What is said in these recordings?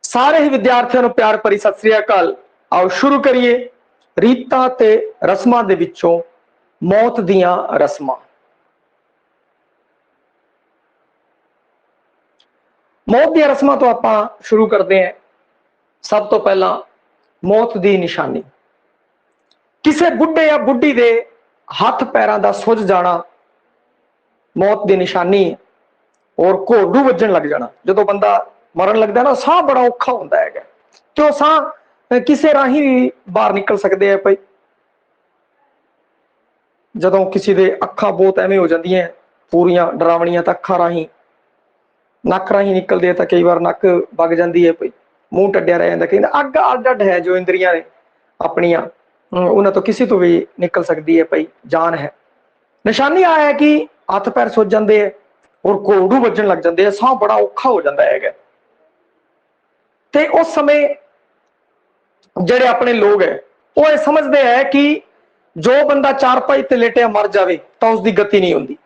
सारे ही विद्यार्थियों ਨੂੰ प्यार भरी सत श्री अकाल। आओ शुरू करिए रीतां ते रस्मां दे विचों मौत दियां रस्मां। मौत दियां रस्मां तो आपां शुरू करते हैं। सब तो पहला मौत दी निशानी। किसी बुढ़े या बुढ़ी दे हथ पैरां दा सुज जाना मौत दी निशानी है। और घोड़ू वजन लग जाना, जो बंदा मरन लगता है ना, साह बड़ा औखा होता है तो साह किसी राही भी बाहर निकल सकते हैं। भाई जो किसी दे अखा बहुत एवें हो जांदियां पूरियां डरावनियां, तो अखा राही नक राही निकलते तो कई बार नक वग जाती है, भाई मूँह टड्डिया रह जाता। कहते अग अड अड है जो इंद्रियां ने अपनिया, उन्होंने तो किसी तो भी निकल सकती है, भाई जान है। निशानी आ है कि हथ पैर सुज जाते हैं और घोड़ू वजन लग जाते हैं, साह बड़ा औखा हो जाता है। ते उस समय जेडे अपने लोग है वो ये समझते हैं कि जो बंदा चारपाई ते लेटिया मर जाए तो उसकी गति नहीं होती।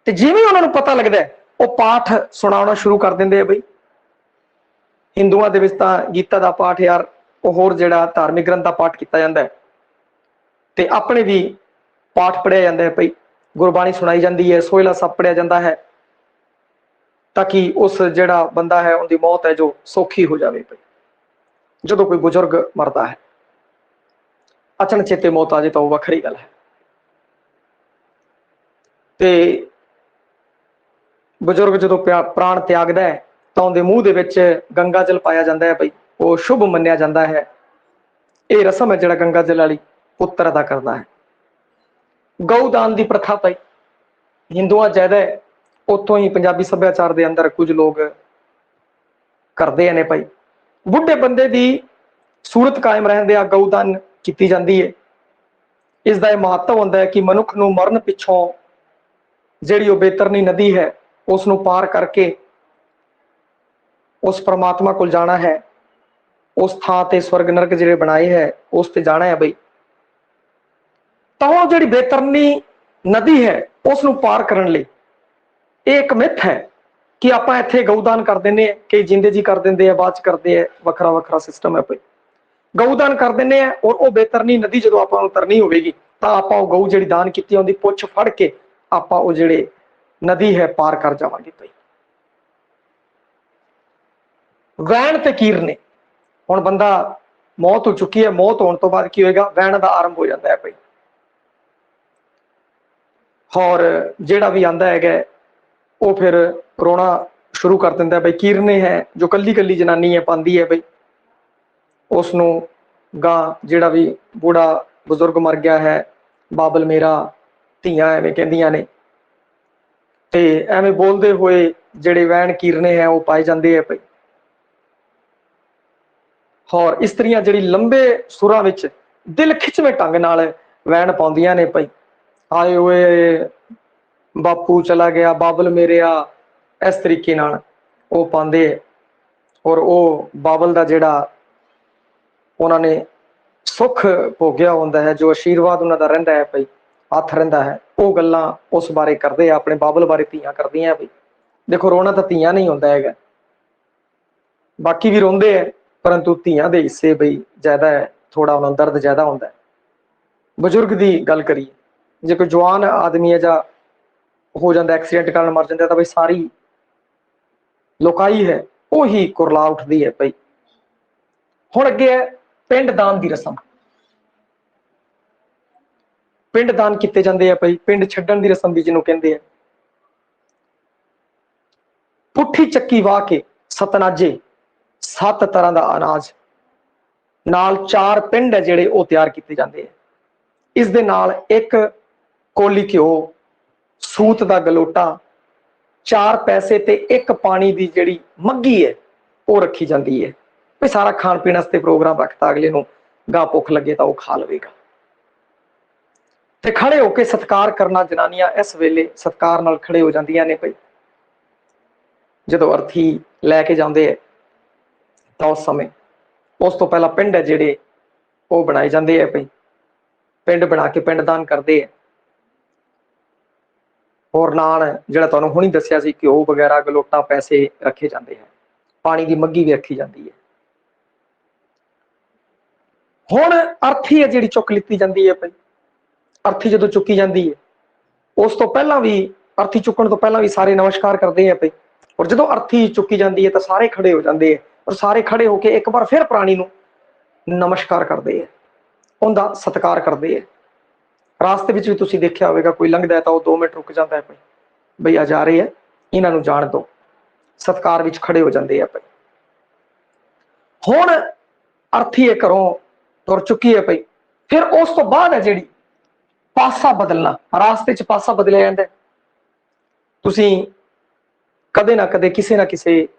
ते जिवें उन्होंने पता लगता है वो पाठ सुनाना शुरू कर देंगे है। बई हिंदुओं के विच तां गीता का पाठ यार होर जिहड़ा धार्मिक ग्रंथ का पाठ किया जाता है, ते अपने भी पाठ पढ़िया जाता है। भाई गुरबाणी सुनाई जाती है, सोहला सब पढ़िया जाता है, ताकि उस जिहड़ा बंदा है उनकी मौत है जो सौखी हो जाए। जो कोई बुजुर्ग मरता है अचनचेते मौत आ जाए तो वखरी गल है। ते बुजुर्ग जो प्राण त्यागदा है तो उनके मूँह दे विच गंगा जल पाया जाता है। भाई वो शुभ मन्निया जाता है। ये रस्म है जिहड़ा गंगा जल वाली पुत्र अदा करता है। गौदान की प्रथा भाई हिंदुआ ज्यादा है, उतों ही पंजाबी सभ्याचार के अंदर कुछ लोग करते हैं। भाई बुढ़े बंदे की सूरत कायम रहंदिया गौदान की जाती है। इसका यह महत्व होता है कि मनुख नूं मरण पिछों जिहड़ी वो बेतरनी नदी है उसनूं पार करके उस परमात्मा को जाना है। उस थां ते स्वर्ग नरक जिहड़े बनाए है उस ते जाना है। बई तो वो जिहड़ी बेतरनी नदी है उसनूं पार करने लई एक मिथ है कि आपां इत्थे गौदान कर देने, कई जिंदे जी कर देंदे है, बाद च करते हैं, वखरा वखरा सिस्टम है। भाई गौदान कर देने हैं और वो बेतरनी नदी जो आपां उतरनी होगी तो आपां वो गऊ जिहड़ी दान की उनकी पुछ फड़ के आपां वो जिहड़े नदी है पार कर जावांगे। भाई वैण ते कीरने, हुण बंदा मौत हो चुकी है, मौत होने तो बाद की होएगा, वैण का आरंभ हो जाता है। भाई और जिहड़ा भी आंदा है वो फिर रोना शुरू कर दिंदा है। भाई कीरने है जो कली कली जनानी है पांदी है। भाई उसनूं गां जिहड़ा भी बूढ़ा बुजुर्ग मर गया है बाबल मेरा, धीआं एवें कहंदियां ने, ते एवें बोलते हुए जिहड़े वैण कीरने हैं वो पाए जाते हैं। भाई और इस्त्रियां जिहड़ी लंबे सुरां विच दिल खिचवें ढंग नाल वैण पाउंदियां ने। भाई आए हुए बापू चला गया बाबल मेरिया, इस तरीके नाल वो पांदे। और वो बाबल का जिहड़ा उन्होंने सुख भोगिया होंदा है, जो आशीर्वाद उन्होंने रहिंदा है, भाई हथ रहिंदा है, वो गल्लां उस बारे करते हैं, अपने बाबल बारे धीआं करदियां। भाई देखो रोना तो धीआं नहीं होंदा है, बाकी भी रोंदे है, परंतु धीआं दे हिस्से बई ज्यादा है, थोड़ा उन्होंने दर्द ज्यादा होंदा है। बजुर्ग की गल करिए, जो कोई जवान आदमी है जा हो जाता एक्सीडेंट कारण मर जाता तो भाई सारी लोकाई है वो ही कुरला उठती है। भाई हुण अगे है पिंड दान की रस्म। पिंड दान किए जाते हैं। भाई पिंड छड्डण की रस्म भी जिन्हों कहते हैं। पुठी चक्की वाह के सतनाजे 7 तरह का अनाज नाल 4 पिंड है जिहड़े वो तैयार किए जाते हैं। इस दे नाल एक कोली घ्यो, सूत का गलोटा, 4 पैसे ते एक पानी की जिहड़ी मग्गी है वो रखी जाती है। भाई सारा खाण पीण वास्ते प्रोग्राम रखता, अगले नूं गां भुख लगे तो वह खा लवेगा। ते खड़े होकर सत्कार करना, जनानियां इस वेले सत्कार नाल खड़े हो जांदियां ने। भाई जो अर्थी लैके जाते हैं तो उस समय उस तो पहला पिंड है जिहड़े वो बनाए जाते हैं। भाई पिंड बना के पिंड दान करते हैं। और नाल जिहड़ा तुहानूं हुणी दस्सिया सी घ्यो वगैरह गलोटा पैसे रखे जाते हैं। पानी की मग्गी भी रखी जाती है। हुण अर्थी है जिहड़ी चुक लिती जाती है, भाई अर्थी जो चुकी जाती है उस तो पहला भी, अर्थी चुकण तो पहला भी सारे नमस्कार करते हैं भाई, और जो अर्थी चुकी जाती है तो सारे खड़े हो जाते हैं और सारे खड़े होकर एक बार फिर प्राणी नूं नमस्कार करते हैं, उनका सत्कार करते हैं। रास्ते में भी तुसीं देखिया होवेगा, कोई लंघदा है तो 2 मिनट रुक जाता है, भाई आ जा रहे हैं इन्हां नूं जाण दो, सत्कार विच खड़े हो जाते हैं भाई। हुण अर्थी है घरों तुर चुकी है भाई, फिर उस तो बाद है जिहड़ी पासा बदलना, रास्ते च पासा बदलिया जाता है। तुसीं कदे ना कदे किसी ना किसी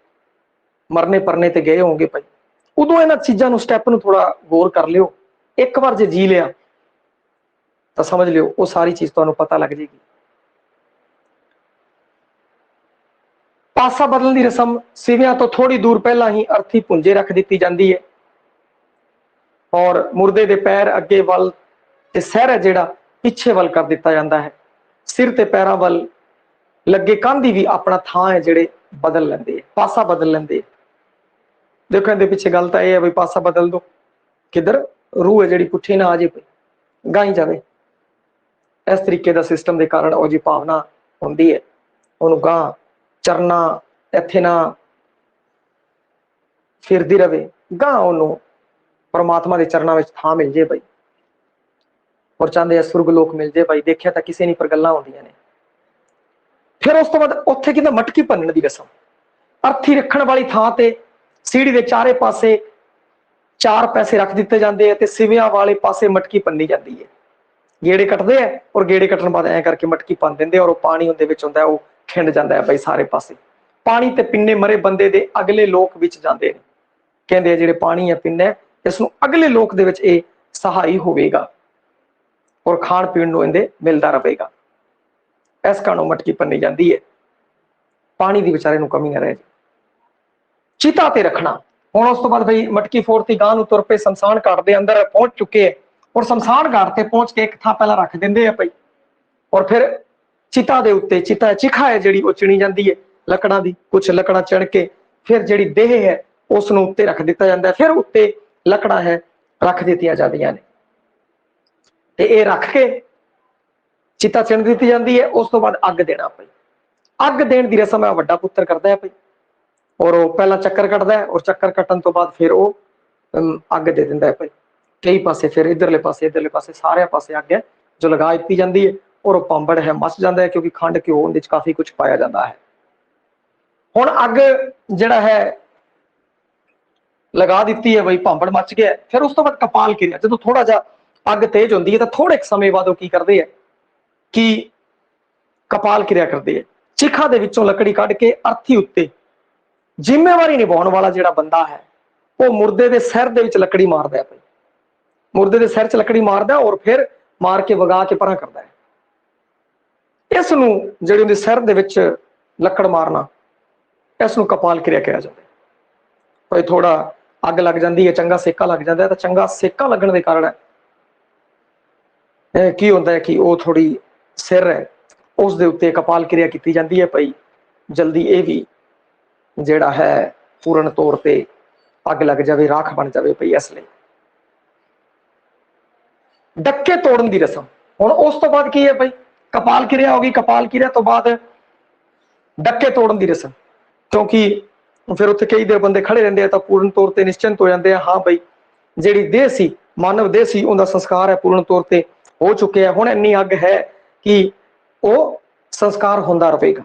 मरने परने ते गए होंगे भाई, उदों इन्हां चीज़ां नूं स्टैप नूं थोड़ा गौर कर लियो। एक बार जे जी लिया तो समझ लियो वो सारी चीज़ तुहानूं पता लग जाएगी। पासा बदलने की रस्म सिवियां तो थोड़ी दूर पहला ही अर्थी पुंजे रख दी जाती है और मुर्दे के पैर अगे वल ते सिर है जिहड़ा पिछे वल कर दिता जाता है। सिर ते पैरों वल लगे कंधी भी अपना थां है जिहड़े बदल लेंदे, पासा बदल लेंदे। देखो इहदे पिछे गल तां इह है भी पासा बदल दो, किधर रूह है जिहड़ी पुठी ना आ जाए, गाई जाए। इस तरीके का सिस्टम के कारण वो जी भावना होंदी है, उन्होंने गां चरना इत्थे ना फिरदी रहे, गां उन्होंने परमात्मा के चरणों में थां मिल जाए भाई, और चाहते हैं सुरग लोक मिल जाए भाई। देखिया तो किसी नहीं पर गल्लां होंदियां ने। फिर उस तो बाद उत्थे कहंदे मटकी भनण की रस्म, अर्थी रखण वाली थां ते सीढ़ी के चारे पासे 4 पैसे रख दिते जाते हैं, सिवियां वाले पासे मटकी भन्नी जाती है। गेड़े कटते हैं और गेड़े कटन बाद ऐ करके मटकी भन देंगे और पानी उहदे विच हुंदा है, वो खिंड जाता है भाई सारे पासे। पानी ते पिन्ने मरे बंदे दे अगले लोक विच जाते हैं, कहंदे जिहड़े पानी है पिन्ने इसनूं अगले लोक दे विच इह सहाई होवेगा और खाण पीण नूं इहदे मिलदा रहेगा। इस कारणों मटकी भन्नी जाती है, पानी की बेचारे नूं कमी ना रहे। चिता ते रखना, हुण उस तो बाद भाई मटकी फोड़ती गांह नूं तुर पे शमशान घाट दे अंदर पहुंच चुके हैं और शमशान घाट ते पहुंच के एक थां पहला रख देंदे हैं भाई, और फिर चिता दे उत्ते चिखा है जिहड़ी वो चिणी जाती है लकड़ां दी, कुछ लकड़ां चिण के फिर जिहड़ी देह है उस नूं उत्ते रख दिता जाता है, फिर उत्ते लकड़ां है रख दित्तियां जांदियां ने ते इह रख के चिता चिण दित्ती जाती है। उस तो बाद अग देना भाई, अग देण दी रस्म है वड्डा पुत्तर करदा है भाई, और वो पहला चक्कर कटदा है और चक्कर कटन तो बाद फिर वो अग दे दिंदा है भाई। कई पासे फिर इधरले पासे सारे पासे अग है जो लगा दी जाती है और वो भांबड़ है मच जाता है, क्योंकि खंड घ्यो उहदे च काफी कुछ पाया जाता है। हुण अग जिहड़ा है लगा दी है भाई, भांबड़ मच गया। फिर उस तो बाद कपाल क्रिया, जो थोड़ा जा अग तेज होंदी है तो थोड़े समय बाद वो की करदे है कि कपाल क्रिया करते हैं। चिखा दे विचों लकड़ी कढ़ के अर्थी उत्ते जिम्मेवारी निभाउण वाला जिहड़ा बंदा है वो मुर्दे दे सिर दे विच लकड़ी मारदा है, मुर्दे दे सिर च लकड़ी मारदा और फिर मार के वगा के परां करदा है। इस नूं जिहड़ी उहदे सिर दे विच लकड़ मारना, इस नूं कपाल क्रिया कहा जाता है। भाई थोड़ा अग लग जाती है, चंगा सेका लग जाता है, तो चंगा सेका लगन के कारण की होता है कि वो थोड़ी सिर है उस दे उत्ते कपाल क्रिया की जाती है भाई, जल्दी ये भी जिहड़ा है पूर्ण तौर पे अग लग जाए, राख बन जाए भाई। इसलिए डक्के तोड़न की रस्म, हुण उस तो बाद की है भाई, कपाल क्रिया होगी, कपाल क्रिया तो बाद डक्के तोड़न की रस्म, क्योंकि फिर उत्थे कई देर बंदे खड़े रहंदे हैं तो पूर्ण तौर पर निश्चिंत हो जाते हैं, हाँ भाई जिहड़ी देह सी मानव देह सी उहदा संस्कार है पूर्ण तौर पर हो चुके हैं। हुण इन्नी अग है कि वो संस्कार होंदा रहेगा,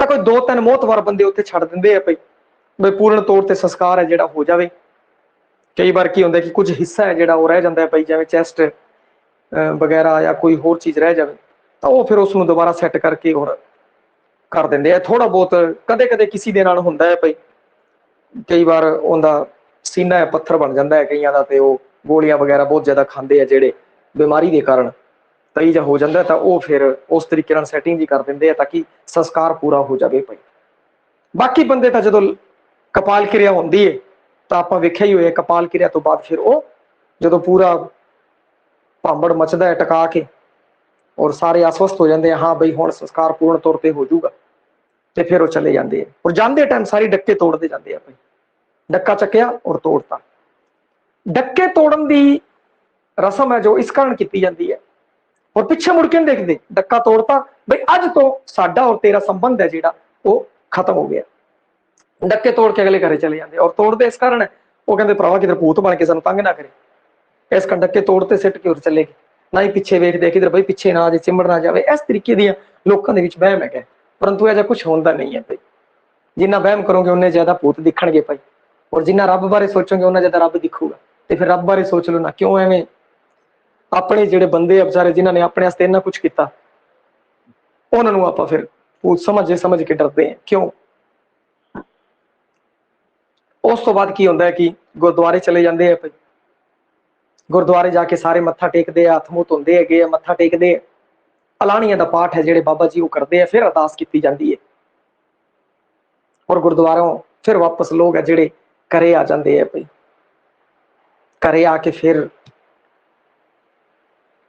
तो कोई 2-3 मोहतवार बंदे उत्थे छड़ दिंदे हैं भाई पूर्ण तौर पर संस्कार है जिहड़ा हो जाए। कई बार की होंदा कि कुछ हिस्सा है जिहड़ा वो रह जाता है भाई, जिवें चैसट वगैरह या कोई होर चीज़ रह जाए तो वो फिर उसनूं दोबारा सैट करके और कर देंगे हैं। थोड़ा बहुत कदे कदे किसी दे नाल हुंदा है भाई, कई बार उहदा सीना है पत्थर बन जाता है कईयां दा, ते वो गोलियां वगैरह बहुत ज़्यादा खांदे हैं जिहड़े बीमारी के कारण, कई जा हो जाता है तो वो फिर उस तरीके नाल सैटिंग जी कर देंगे ताकि संस्कार पूरा हो जाए भाई। बाकी बंदे तो जो कपाल क्रिया होंदी है तो आप वेख्या ही होया, कपाल क्रिया तो बाद फिर वो जो पूरा भांबड़ मचदा है टका के और सारे आश्वस्त हो जाते हैं, हाँ बई हुण संस्कार पूर्ण तौर पर हो जाऊगा। ਤੇ ਫਿਰ ਉਹ ਚਲੇ ਜਾਂਦੇ ਆ। ਔਰ ਜਾਂਦੇ ਟਾਈਮ ਸਾਰੀ ਡੱਕੇ ਤੋੜਦੇ ਜਾਂਦੇ ਆ ਭਾਈ। ਡੱਕਾ ਚੱਕਿਆ ਔਰ ਤੋੜਤਾ। ਡੱਕੇ ਤੋੜਨ ਦੀ ਰਸਮ ਹੈ ਜੋ ਇਸ ਕਾਰਨ ਕੀਤੀ ਜਾਂਦੀ ਹੈ, ਔਰ ਪਿੱਛੇ ਮੁੜ ਕੇ ਨਹੀਂ ਦੇਖਦੇ। ਡੱਕਾ ਤੋੜਤਾ ਬਈ ਅੱਜ ਤੋਂ ਸਾਡਾ ਔਰ ਤੇਰਾ ਸੰਬੰਧ ਹੈ ਜਿਹੜਾ ਉਹ ਖਤਮ ਹੋ ਗਿਆ। ਡੱਕੇ ਤੋੜ ਕੇ ਅਗਲੇ ਘਰੇ ਚਲੇ ਜਾਂਦੇ। ਔਰ ਤੋੜਦੇ ਇਸ ਕਾਰਨ ਉਹ ਕਹਿੰਦੇ ਭਰਾਵਾ ਕਿਧਰ ਭੂਤ ਬਣ ਕੇ ਸਾਨੂੰ ਤੰਗ ਨਾ ਕਰੇ, ਇਸ ਕਾਰਨ ਡੱਕੇ ਤੋੜਤੇ ਸਿੱਟ ਕੇ ਉਰ ਚਲੇ ਗਏ। ਨਾ ਹੀ ਪਿੱਛੇ ਵੇਖਦੇ ਕਿਧਰ ਬਈ ਪਿੱਛੇ ਨਾ ਆ ਜੇ, ਚਿੰਬੜ ਨਾ ਜਾਵੇ। ਇਸ ਤਰੀਕੇ ਦੀਆਂ ਲੋਕਾਂ ਦੇ ਵਿੱਚ ਵਹਿਮ ਹੈਗਾ, ਪਰੰਤੂ ਇਹ ਜਿਹਾ ਕੁਛ ਹੁੰਦਾ ਨਹੀਂ ਹੈ ਭਾਈ। ਜਿੰਨਾ ਵਹਿਮ ਕਰੋਗੇ ਉਨੇ ਜ਼ਿਆਦਾ ਭੂਤ ਦਿਖਣਗੇ ਭਾਈ, ਔਰ ਜਿੰਨਾ ਰੱਬ ਬਾਰੇ ਸੋਚੋਗੇ ਉਹਨਾਂ ਜ਼ਿਆਦਾ ਰੱਬ ਦਿਖੂਗਾ। ਤੇ ਫਿਰ ਰੱਬ ਬਾਰੇ ਸੋਚ ਲਓ ਨਾ, ਕਿਉਂ ਐਵੇਂ ਆਪਣੇ ਜਿਹੜੇ ਬੰਦੇ ਆ ਵਿਚਾਰੇ ਜਿਨ੍ਹਾਂ ਨੇ ਆਪਣੇ ਵਾਸਤੇ ਇੰਨਾ ਕੁਛ ਕੀਤਾ, ਉਹਨਾਂ ਨੂੰ ਆਪਾਂ ਫਿਰ ਭੂਤ ਸਮਝ ਕੇ ਡਰਦੇ ਆ ਕਿਉਂ। ਉਸ ਤੋਂ ਬਾਅਦ ਕੀ ਹੁੰਦਾ ਹੈ ਕਿ ਗੁਰਦੁਆਰੇ ਚਲੇ ਜਾਂਦੇ ਆ ਭਾਈ। ਗੁਰਦੁਆਰੇ ਜਾ ਕੇ ਸਾਰੇ ਮੱਥਾ ਟੇਕਦੇ ਆ, ਹੱਥ ਮੂੰਹ ਧੋਂਦੇ ਹੈਗੇ ਆ, ਮੱਥਾ ਟੇਕਦੇ ਆ। ਅਲਾਣੀਆਂ ਦਾ ਪਾਠ ਹੈ ਜਿਹੜੇ ਬਾਬਾ ਜੀ ਉਹ ਕਰਦੇ ਆ, ਫਿਰ ਅਰਦਾਸ ਕੀਤੀ ਜਾਂਦੀ ਹੈ। ਔਰ ਗੁਰਦੁਆਰੋਂ ਫਿਰ ਵਾਪਸ ਲੋਕ ਆ ਜਿਹੜੇ ਘਰੇ ਆ ਜਾਂਦੇ ਆ ਭਾਈ। ਘਰੇ ਆ ਕੇ ਫਿਰ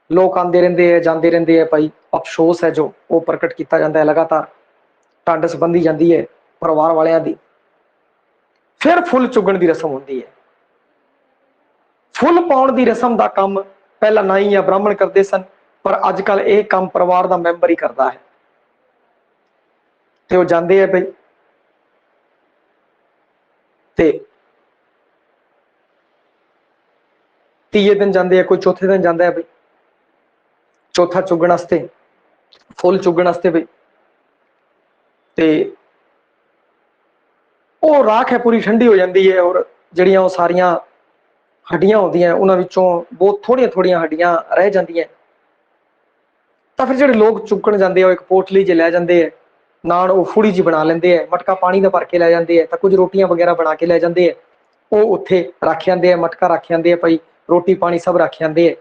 ਲੋਕ ਆਉਂਦੇ ਰਹਿੰਦੇ ਆ, ਜਾਂਦੇ ਰਹਿੰਦੇ ਆ ਭਾਈ। ਅਫਸੋਸ ਹੈ ਜੋ ਉਹ ਪ੍ਰਗਟ ਕੀਤਾ ਜਾਂਦਾ ਹੈ ਲਗਾਤਾਰ। ਢਾਂਡਸ ਬੰਦੀ ਜਾਂਦੀ ਹੈ ਪਰਿਵਾਰ ਵਾਲਿਆਂ ਦੀ। ਫਿਰ ਫੁੱਲ ਚੁਗਣ ਦੀ ਰਸਮ ਹੁੰਦੀ ਹੈ। ਫੁੱਲ ਪਾਉਣ ਦੀ ਰਸਮ ਦਾ ਕੰਮ ਪਹਿਲਾਂ ਨਾਈ ਜਾਂ ਬ੍ਰਾਹਮਣ ਕਰਦੇ ਸਨ, ਪਰ ਅੱਜ ਕੱਲ ਇਹ ਕੰਮ ਪਰਿਵਾਰ ਦਾ ਮੈਂਬਰ ਹੀ ਕਰਦਾ ਹੈ। ਤੇ ਉਹ ਜਾਂਦੇ ਆ ਬਈ, ਤੇ ਤੀਏ ਦਿਨ ਜਾਂਦੇ ਆ, ਕੋਈ ਚੌਥੇ ਦਿਨ ਜਾਂਦਾ ਹੈ ਬਈ ਚੌਥਾ ਚੁਗਣ ਵਾਸਤੇ, ਫੁੱਲ ਚੁਗਣ ਵਾਸਤੇ ਬਈ। ਤੇ ਉਹ ਰਾਖ ਹੈ ਪੂਰੀ ਠੰਡੀ ਹੋ ਜਾਂਦੀ ਹੈ, ਔਰ ਜਿਹੜੀਆਂ ਉਹ ਸਾਰੀਆਂ ਹੱਡੀਆਂ ਹੁੰਦੀਆਂ ਉਹਨਾਂ ਵਿੱਚੋਂ ਬਹੁਤ ਥੋੜੀਆਂ ਥੋੜੀਆਂ ਹੱਡੀਆਂ ਰਹਿ ਜਾਂਦੀਆਂ। ਤਾਂ ਫਿਰ ਜਿਹੜੇ ਲੋਕ ਚੁੱਕਣ ਜਾਂਦੇ ਆ ਉਹ ਇੱਕ ਪੋਟਲੀ 'ਚ ਲੈ ਜਾਂਦੇ ਆ, ਨਾਲ ਉਹ ਫੁੜੀ ਜੀ ਬਣਾ ਲੈਂਦੇ ਆ, ਮਟਕਾ ਪਾਣੀ ਦਾ ਭਰ ਕੇ ਲੈ ਜਾਂਦੇ ਆ, ਤਾਂ ਕੁਝ ਰੋਟੀਆਂ ਵਗੈਰਾ ਬਣਾ ਕੇ ਲੈ ਜਾਂਦੇ ਆ। ਉਹ ਉੱਥੇ ਰੱਖ ਜਾਂਦੇ ਆ, ਮਟਕਾ ਰੱਖ ਜਾਂਦੇ ਆ ਭਾਈ, ਰੋਟੀ ਪਾਣੀ ਸਭ ਰੱਖ ਜਾਂਦੇ ਆ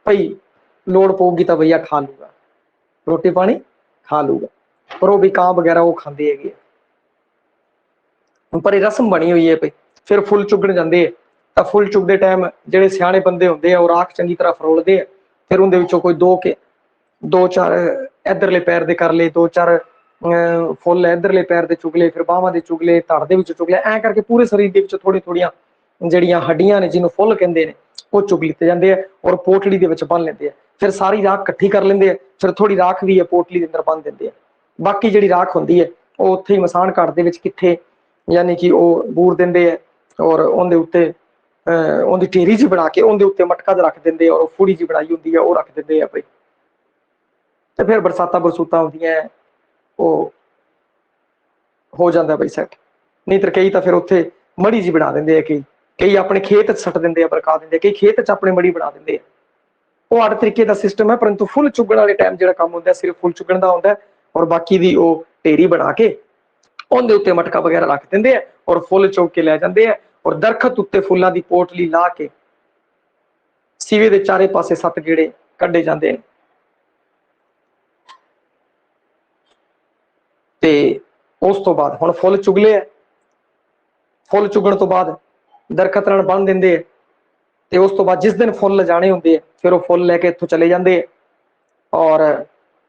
ਭਾਈ। ਲੋੜ ਪਊਗੀ ਤਾਂ ਭਈਆ ਖਾ ਲੂਗਾ, ਰੋਟੀ ਪਾਣੀ ਖਾ ਲੂਗਾ। ਪਰ ਉਹ ਵੀ ਕਾਂ ਵਗੈਰਾ ਉਹ ਖਾਂਦੇ ਹੈਗੇ। ਪਰ ਇਹ ਰਸਮ ਬਣੀ ਹੋਈ ਹੈ ਭਾਈ। ਫਿਰ ਫੁੱਲ ਚੁਗਣ ਜਾਂਦੇ ਆ, ਤਾਂ ਫੁੱਲ ਚੁਗਦੇ ਟਾਈਮ ਜਿਹੜੇ ਸਿਆਣੇ ਬੰਦੇ ਹੁੰਦੇ ਆ ਉਹ ਰਾਖ ਚੰਗੀ ਤਰ੍ਹਾਂ ਫਰੋਲਦੇ ਆ। ਫਿਰ ਉਹਦੇ ਵਿੱਚੋਂ ਕੋਈ ਦੋ ਚਾਰ ਇਧਰਲੇ ਪੈਰ ਦੇ ਕਰ ਲਏ, ਦੋ ਚਾਰ ਫੁੱਲ ਇਧਰਲੇ ਪੈਰ ਦੇ ਚੁਗ ਲਏ, ਫਿਰ ਬਾਹਾਂ ਦੇ ਚੁਗ ਲਏ, ਧੜ ਦੇ ਵਿੱਚ ਚੁਗ ਲਏ। ਐਂ ਕਰਕੇ ਪੂਰੇ ਸਰੀਰ ਦੇ ਵਿੱਚ ਥੋੜ੍ਹੀਆਂ ਥੋੜ੍ਹੀਆਂ ਜਿਹੜੀਆਂ ਹੱਡੀਆਂ ਨੇ ਜਿਹਨੂੰ ਫੁੱਲ ਕਹਿੰਦੇ ਨੇ ਉਹ ਚੁਗ ਲਿੱਤੇ ਜਾਂਦੇ ਆ, ਔਰ ਪੋਟਲੀ ਦੇ ਵਿੱਚ ਬੰਨ ਲੈਂਦੇ ਆ। ਫਿਰ ਸਾਰੀ ਰਾਖ ਇਕੱਠੀ ਕਰ ਲੈਂਦੇ ਆ, ਫਿਰ ਥੋੜੀ ਰਾਖ ਵੀ ਹੈ ਪੋਟਲੀ ਦੇ ਅੰਦਰ ਬੰਨ ਦਿੰਦੇ ਆ। ਬਾਕੀ ਜਿਹੜੀ ਰਾਖ ਹੁੰਦੀ ਹੈ ਉਹ ਉੱਥੇ ਹੀ ਮਸਾਨ ਘਾਟ ਦੇ ਵਿੱਚ ਕਿੱਥੇ ਯਾਨੀ ਕਿ ਉਹ ਬੂਰ ਦਿੰਦੇ ਆ, ਔਰ ਉਹਦੇ ਉੱਤੇ ਉਹਦੀ ਢੇਰੀ ਜੀ ਬਣਾ ਕੇ ਉਹਦੇ ਉੱਤੇ ਮਟਕਾ ਰੱਖ ਦਿੰਦੇ ਆ, ਔਰ ਫੂੜੀ ਜੀ ਬਣਾਈ ਹੁੰਦੀ ਹੈ ਉਹ ਰੱਖ ਦਿੰਦੇ ਆ ਭਾਈ। ਤੇ ਫਿਰ ਬਰਸਾਤਾਂ ਬਰਸੂਤਾਂ ਹੁੰਦੀਆਂ ਉਹ ਹੋ ਜਾਂਦਾ ਬਈ ਸੈੱਟ। ਨਹੀਂ ਤਾਂ ਕਈ ਤਾਂ ਫਿਰ ਉੱਥੇ ਮੜੀ ਜੀ ਬਣਾ ਦਿੰਦੇ ਆ, ਕਈ ਆਪਣੇ ਖੇਤ 'ਚ ਸੱਟ ਦਿੰਦੇ ਆ, ਬਰਕਾ ਦਿੰਦੇ ਆ, ਕਈ ਖੇਤ 'ਚ ਆਪਣੇ ਮੜੀ ਬਣਾ ਦਿੰਦੇ ਆ। ਉਹ ਹਰ ਤਰੀਕੇ ਦਾ ਸਿਸਟਮ ਹੈ, ਪਰੰਤੂ ਫੁੱਲ ਚੁਗਣ ਵਾਲੇ ਟਾਈਮ ਜਿਹੜਾ ਕੰਮ ਹੁੰਦਾ ਸਿਰਫ ਫੁੱਲ ਚੁਗਣ ਦਾ ਹੁੰਦਾ, ਔਰ ਬਾਕੀ ਦੀ ਉਹ ਢੇਰੀ ਬਣਾ ਕੇ ਉਹਦੇ ਉੱਤੇ ਮਟਕਾ ਵਗੈਰਾ ਰੱਖ ਦਿੰਦੇ ਆ, ਔਰ ਫੁੱਲ ਚੁਗ ਕੇ ਲੈ ਜਾਂਦੇ ਆ। ਔਰ ਦਰਖਤ ਉੱਤੇ ਫੁੱਲਾਂ ਦੀ ਪੋਟਲੀ ਲਾ ਕੇ ਸੀਵੇ ਦੇ ਚਾਰੇ ਪਾਸੇ 7 ਗੇੜੇ ਕੱਢੇ ਜਾਂਦੇ ਨੇ। ਤੇ ਉਸ ਤੋਂ ਬਾਅਦ ਹੁਣ ਫੁੱਲ ਚੁਗਲੇ ਆ, ਫੁੱਲ ਚੁਗਣ ਤੋਂ ਬਾਅਦ ਦਰਖਤ ਨਾਲ ਬੰਨ ਦਿੰਦੇ ਆ। ਤੇ ਉਸ ਤੋਂ ਬਾਅਦ ਜਿਸ ਦਿਨ ਫੁੱਲ ਲਿਜਾਣੇ ਹੁੰਦੇ ਆ ਫਿਰ ਉਹ ਫੁੱਲ ਲੈ ਕੇ ਇੱਥੋਂ ਚਲੇ ਜਾਂਦੇ ਆ, ਔਰ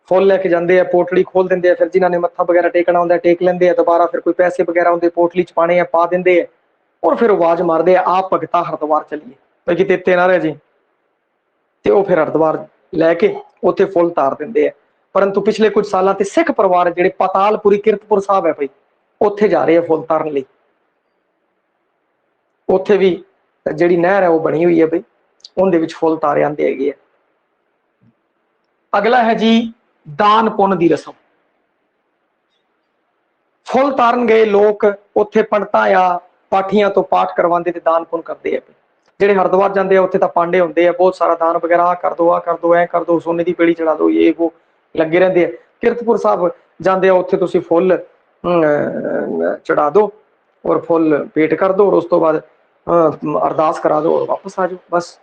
ਫੁੱਲ ਲੈ ਕੇ ਜਾਂਦੇ ਆ, ਪੋਟਲੀ ਖੋਲ ਦਿੰਦੇ ਆ। ਫਿਰ ਜਿਨ੍ਹਾਂ ਨੇ ਮੱਥਾ ਵਗੈਰਾ ਟੇਕਣਾ ਹੁੰਦਾ ਟੇਕ ਲੈਂਦੇ ਆ ਦੁਬਾਰਾ। ਫਿਰ ਕੋਈ ਪੈਸੇ ਵਗੈਰਾ ਹੁੰਦੇ ਪੋਟਲੀ 'ਚ ਪਾਣੇ ਆ ਪਾ ਦਿੰਦੇ ਆ, ਔਰ ਫਿਰ ਆਵਾਜ਼ ਮਾਰਦੇ ਆ ਆਪ ਭਗਤਾ ਹਰਿਦੁਆਰ ਚੱਲੀਏ ਬਈ ਕਿਤੇ ਇੱਥੇ ਨਾ ਰਹਿ ਜੀ। ਤੇ ਉਹ ਫਿਰ ਹਰਿਦੁਆਰ ਲੈ ਕੇ ਉੱਥੇ ਫੁੱਲ ਤਾਰ ਦਿੰਦੇ ਆ। ਪਰੰਤੂ ਪਿਛਲੇ ਕੁਝ ਸਾਲਾਂ ਤੇ ਸਿੱਖ ਪਰਿਵਾਰ ਜਿਹੜੇ ਪਾਤਾਲਪੁਰੀ ਕੀਰਤਪੁਰ ਸਾਹਿਬ ਹੈ ਭਾਈ ਉੱਥੇ ਜਾ ਰਹੇ ਆ ਫੁੱਲ ਤਾਰਨ ਲਈ। ਉੱਥੇ ਵੀ ਜਿਹੜੀ ਨਹਿਰ ਹੈ ਉਹ ਬਣੀ ਹੋਈ ਹੈ ਬਈ, ਉਹਦੇ ਵਿੱਚ ਫੁੱਲ ਤਾਰੇ ਆਉਂਦੇ ਹੈਗੇ ਆ। ਅਗਲਾ ਹੈ ਜੀ ਦਾਨ ਪੁੰਨ ਦੀ ਰਸਮ। ਫੁੱਲ ਤਾਰਨ ਗਏ ਲੋਕ ਉੱਥੇ ਪੰਡਤਾਂ ਜਾਂ ਪਾਠੀਆਂ ਤੋਂ ਪਾਠ ਕਰਵਾਉਂਦੇ ਤੇ ਦਾਨ ਪੁੰਨ ਕਰਦੇ ਆ। ਜਿਹੜੇ ਹਰਿਦੁਆਰ ਜਾਂਦੇ ਆ ਉੱਥੇ ਤਾਂ ਪਾਂਡੇ ਹੁੰਦੇ ਆ, ਬਹੁਤ ਸਾਰਾ ਦਾਨ ਵਗੈਰਾ ਆਹ ਕਰ ਦੋ, ਆਹ ਕਰ ਦੋ, ਐ ਕਰ ਦੋ, ਸੋਨੇ ਦੀ ਪੇੜੀ ਚੜਾ ਦੋ, ਇਹ ਉਹ ਲੱਗੇ ਰਹਿੰਦੇ ਆ। ਕੀਰਤਪੁਰ ਸਾਹਿਬ ਜਾਂਦੇ ਆ ਉੱਥੇ ਤੁਸੀਂ ਫੁੱਲ ਚੜਾ ਦੋ, ਔਰ ਫੁੱਲ ਭੇਟ ਕਰ ਦੋ, ਔਰ ਉਸ ਤੋਂ ਬਾਅਦ ਅਰਦਾਸ ਕਰਾ ਦੋ ਔਰ ਵਾਪਸ ਆ ਜਾਓ। ਬਸ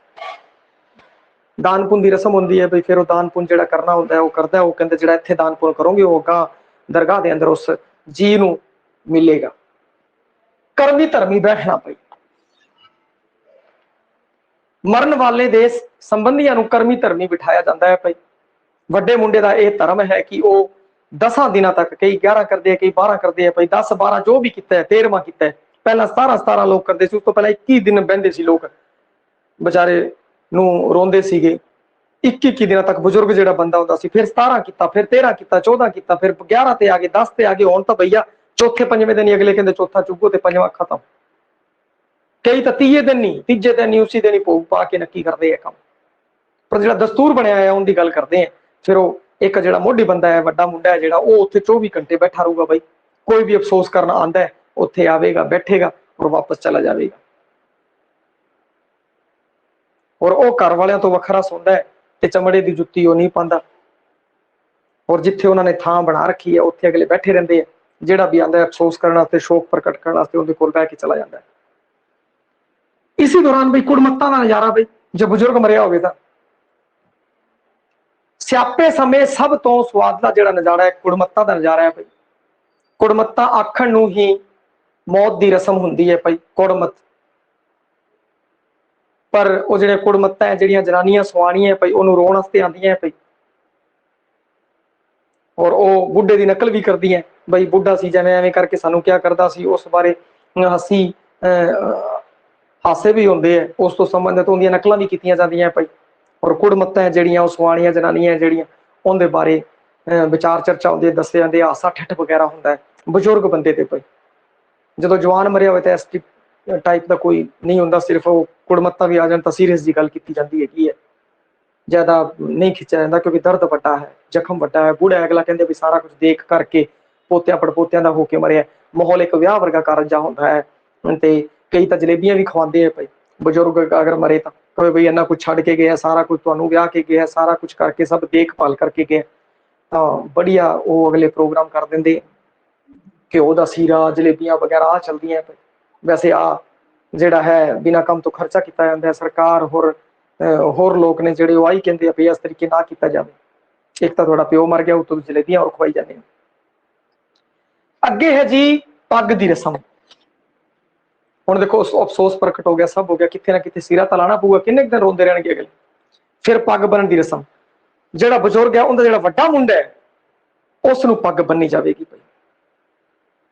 ਦਾਨ ਪੁੰਨ ਦੀ ਰਸਮ ਹੁੰਦੀ ਹੈ ਬਈ। ਫਿਰ ਉਹ ਦਾਨ ਪੁੰਨ ਜਿਹੜਾ ਕਰਨਾ ਹੁੰਦਾ ਉਹ ਕਰਦਾ। ਉਹ ਕਹਿੰਦੇ ਜਿਹੜਾ ਇੱਥੇ ਦਾਨ ਪੁੰਨ ਕਰੋਗੇ ਉਹ ਅਗਾਂਹ ਦਰਗਾਹ ਦੇ ਅੰਦਰ ਉਸ ਜੀ ਨੂੰ ਮਿਲੇਗਾ। ਕਰਮੀ ਧਰਮੀ ਬੈਠਣਾ ਪਈ। ਮਰਨ ਵਾਲੇ ਦੇ ਸੰਬੰਧੀਆਂ ਨੂੰ ਕਰਮੀ ਧਰਮੀ ਬਿਠਾਇਆ ਜਾਂਦਾ ਹੈ ਭਾਈ। ਵੱਡੇ ਮੁੰਡੇ ਦਾ ਇਹ ਧਰਮ ਹੈ ਕਿ ਉਹ 10 ਦਿਨਾਂ तक, कई 11 करते हैं, कई 12 करते हैं भाई, 10 12 जो भी किया है, 13वां किया है। पहला 17 लोग करते सी, उस तो पहला 21 दिन बहते सी लोग बेचारे नूं रोंदे सीगे। 21 दिनों तक बजुर्ग जो बंदा होता सी, फिर 17 किया, फिर 13 किया, 14 किया, फिर 11 ते आ गए, 10 ते आ गए। हुण तां भैया चौथे पंजवें दिन ही अगले कहते चौथा चुगो ते पंजवां खत्म। कई तो 30 दिन नहीं, तीजे दिन नहीं, उसी दिन ही भोग पा के नक्की करते हैं काम। पर जो दस्तूर बनया है उनकी गल करते हैं। फिर वो एक जो मोढ़ी बंदा है, वड्डा मुंडा है जो, उत्थे 24 घंटे बैठा रहूगा भाई। कोई भी अफसोस करना आंदा है, उत्थे आवेगा, बैठेगा और वापस चला जाएगा। और वो घर वालों तो वखरा सोंदा है ते चमड़े की जुत्ती वो नहीं पाता। और जिथे उन्होंने थां बना रखी है उत्थे अगले बैठे रहते हैं। जिहड़ा भी आंदा है अफसोस करने, शोक प्रकट करने, उनके कोल बह के चला जाता है। इसी दौरान भाई कुड़मत्ता का नजारा भाई, जब बुजुर्ग मरिया होवे तां स्यापे समय सब तो स्वादला जिहड़ा नजारा है कुड़मत्ता का नजारा है भाई। कुड़मत्ता आखण नूं ही मौत की रस्म हुंदी है भाई, कुड़मत। पर वो जिहड़े कुड़मत्ता है, जिहड़ियां जनानियां सुआणियां भाई, उहनूं रोण वास्ते आंदियां भाई। और वो बुढ़े की नकल भी करदी है भाई, बुढ़ा सी जिवें एवें करके सानू क्या करदा सी, उस बारे हसी हासे भी होंदे है, उस तो संबंधित उनकी नकलां भी कीतियां जांदियां भाई। और कुड़मत्तां जिहड़ियां सुआणियां जनानियां जिहड़ियां उनके बारे विचार चर्चा होंदी है, दस्से जांदे, हासा ठिठ वगैरह होंदा है बजुर्ग बंदे ते भाई। जो जवान मरिया होवे तो इस टाइप का कोई नहीं होंदा, सिर्फ वो कुड़मत्ता भी आ जाए तो सीरियस जी गल की जाती है। ज्यादा नहीं खिंचा जाता क्योंकि दर्द वड्डा है, जख्म वड्डा है। बूढ़ा अगला कहते भी सारा कुछ देख करके पोत्या पड़पोत्या का होके मरिया। माहौल एक विआह वर्गा कारजा होंदा है ते कई तो जलेबियां भी खवाते हैं भाई बजुर्ग अगर मरे तो, कहे भाई इन्ना कुछ छड़ के गया, सारा कुछ तुहानू विआह के गया, सारा कुछ करके सब देखभाल करके गया। तो बढ़िया वो अगले प्रोग्राम कर देंगे, घ्यो का सीरा, जलेबियां वगैरह आ चलदियां। वैसे आ जिहड़ा है बिना कम तो खर्चा किया जाता है। सरकार होर लोग ने जिहड़े आई कहते हैं भी इस तरीके ना किया जाए। एक तो थोड़ा प्यो मर गया, उतो जलेबियां और खवाई जाने। अगे है जी पग की रस्म। हुण देखो अफसोस प्रकट हो गया, सब हो गया, कितने ना कितने सिरा तो लाना पऊगा, किन्ने दिन रोंदे रहणगे अगले। फिर पग बनन की रस्म, जिहड़ा बजुर्ग है उनका जिहड़ा वड्डा मुंडा है उसनूं पग बन्नी जाएगी भाई।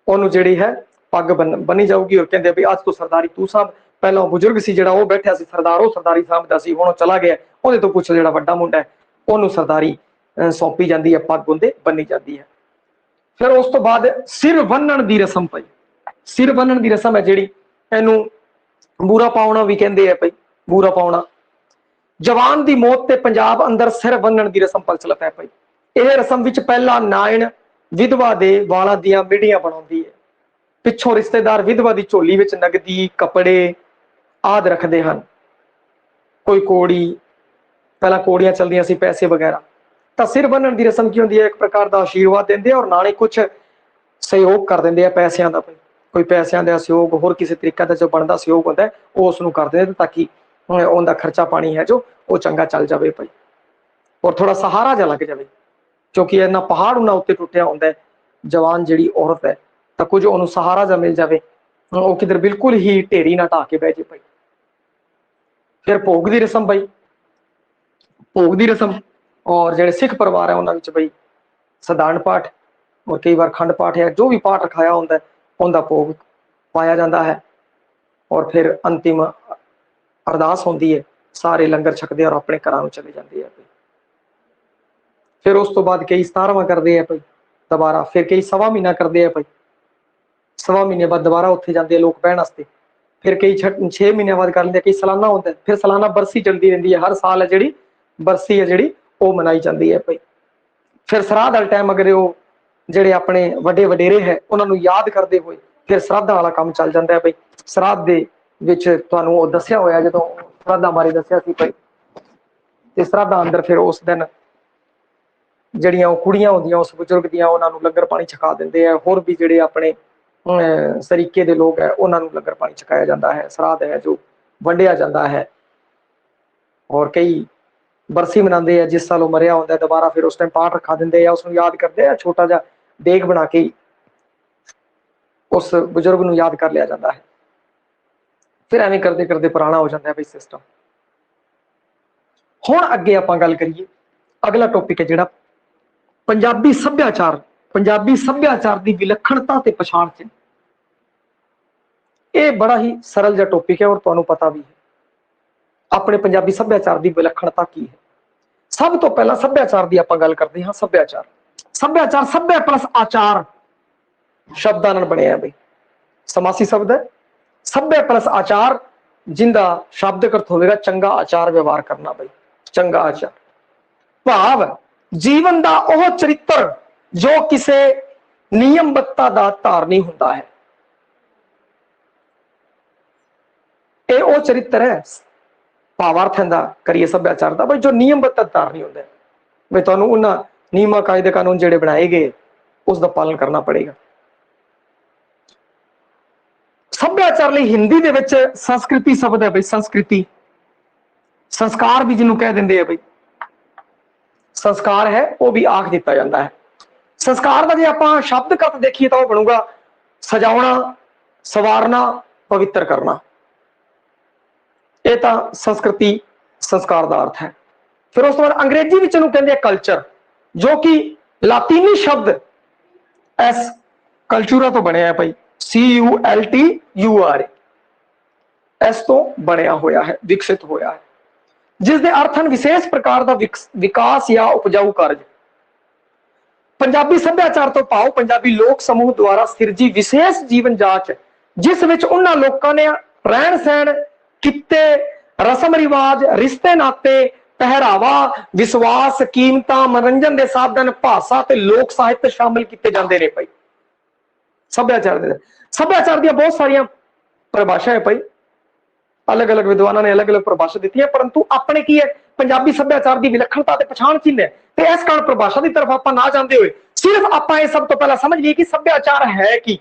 उन्होंने जिहड़ी है पग बनी जाऊगी। और कहते भी अज तो सरदारी तू साहब, पहला बुजुर्ग सी जिहड़ा वो बैठा सी सरदार, वो सरदारी साहबदा सी, हुण चला गया, उहदे तो कुछ जिहड़ा वड्डा मुंडा है उन्होंने सरदारी सौंपी जाती है, पग उहदे बनी जाती है। फिर उस तो बाद सिर बन्नण की रस्म पई। सिर बन्नण की रस्म है जिहड़ी, इहनूं बूरा पाउणा भी कहंदे आ पई। बूरा पाउणा जवान की मौत ते पंजाब अंदर सिर बन्नण की रस्म प्रचलित है पई। यह रस्म विच पहला नायण विधवा दे वालां दियां मिड़ियां बनाउंदी है। पिछों रिश्तेदार विधवा की झोली विच नगदी कपड़े आदि रखते हैं। कोई कोड़ी, पहला कोड़ियां चलदियां सी, पैसे वगैरह। तो सिर बन्नण की रस्म की होंदी है, एक प्रकार का आशीर्वाद देंदे और नाले कुछ सहयोग कर देंगे पैसों का। कोई पैसों का सहयोग, होर किसी तरीके का जो बनता सहयोग होता है वो उसनूं कर देंगे, ताकि उनका खर्चा पानी है जो वो चंगा चल जाए भाई। और थोड़ा सहारा जा लग जाए, क्योंकि इन्ना पहाड़ उन्ना उत्ते टुटिया होंदा है। जवान जिहड़ी औरत है तो कुछ उन्होंने सहारा जा मिल जाए, वो किधर बिल्कुल ही ढेरी ना ढा के बह जाए भाई। फिर भोग की रस्म भाई, भोग की रस्म। और जिहड़े सिख परिवार है उन्होंने भाई सधारण पाठ और कई बार खंड पाठ है, जो भी पाठ रखाया होंदा है उनका भोग पाया जाता है। और फिर अंतिम अरदास होंदी है, सारे लंगर छकते और अपने घरों चले जाते हैं। फिर उस तो बाद कई 17वां करते हैं भाई दोबारा, फिर कई सवा महीना करते हैं भाई। सवा महीने बाद दोबारा उत्थे जाते हैं लोग बहन वास्ते। फिर कई 6 महीने बाद कर लेंगे, कई सालाना होता है। फिर सालाना बरसी चलती रहती है, हर साल है जी बरसी है जी वो मनाई जाती है भाई। फिर श्राद्ध वाले टाइम अगर वो जिहड़े अपने वड्डे वडेरे है उन्होंने याद करते हुए फिर श्राद्धा वाला काम चल जाता है भाई। श्राद्ध दे विच तुहानूं वो दस्सिया होया, जदों श्राद्धां बारे दस्सिया सी भाई, ते श्राद्धां अंदर फिर उस दिन जिहड़ियां कुड़ियां होंदियां उस बजुर्ग दियां उन्होंने लंगर पानी छका देंदे है। होर भी जिहड़े अपने सरीके दे लोग है उन्होंने लंगर पानी छकाया जाता है। श्राद्ध है जो वंडिया जाता है। और कई बरसी मनाते हैं, जिस साल वो मरिया होंदा है दोबारा फिर उस टाइम पाठ रखा देंगे या उसको याद करते हैं, छोटा जा देग बना के उस बजुर्ग को याद कर लिया जाता है। फिर एवं करते करते पुराना हो जाता है भाई सिस्टम। हुण अगे आपां गल करिए, अगला टॉपिक है जिहड़ा पंजाबी सभ्याचार पंजाबी सभ्याचार की विलक्षणता ते पछाण चिन्ह। ये बड़ा ही सरल जिहा टॉपिक है और तुहानूं पता भी है अपने पंजाबी सभ्याचार की विलक्षणता की है। सब तो पहला सभ्याचार की आपां गल करते हाँ। सभ्याचार सभ्याचार सभ्य प्लस आचार शब्दां नाल बनिया बई, समासी शब्द है। सभ्य प्लस आचार जिंदा शाब्दिक अर्थ होगा चंगा आचार व्यवहार करना। बई चंगा आचार भाव जीवन का वह चरित्र जो किसी नियमबद्धता का धारनी हुंदा है। ये वो चरित्र है भावार्थ का करिए सभ्याचार का, बई जो नियमबद्ध धारनी होंदा है। बई तुहानूं उन्हां नियमां कायदे कानून जिहड़े बनाए गए उसका पालन करना पड़ेगा। सभ्याचार लई हिंदी दे विच संस्कृति शब्द है। बई संस्कृति संस्कार भी जिन्हों कह देंगे बई संस्कार है वो भी आख दिता जाता है। संस्कार का जे आपां शब्द अर्थ देखिए तो बनूगा सजाउणा, सवारना, पवित्र करना। ये तो संस्कृति संस्कार का अर्थ है। फिर उस बाद अंग्रेजी विच इहनूं कहंदे कल्चर, जो कि लातीनी शब्द एस कल्चूरा तो बनया है। भाई CULTUR एस तो बनया होया है, विकसित होया है, जिसके अर्थ हैं विशेष प्रकार का विकास या उपजाऊ कार्य। पंजाबी सभ्याचार तो भाव पंजाबी लोक समूह द्वारा सिरजी विशेष जीवन जाच जिस विच उन्हां लोकां ने रहन सहन, कित्ते, रस्म रिवाज, रिश्ते नाते, पहरावा, विश्वास, कीमतां, मनोरंजन के साधन, भाषा ते लोक साहित्य शामिल किए जाते हैं। भाई सभ्याचार दी बहुत सारिया परिभाषा है। भाई अलग अलग विद्वानों ने अलग अलग परिभाषा दी है, परंतु अपने की है पंजाबी सभ्याचार की विलक्षणता ते पछाण चिन्ह है। तो इस कारण परिभाषा की तरफ आप ना जाते हुए सिर्फ आप सब तो पहला समझ लीए कि सभ्याचार है कि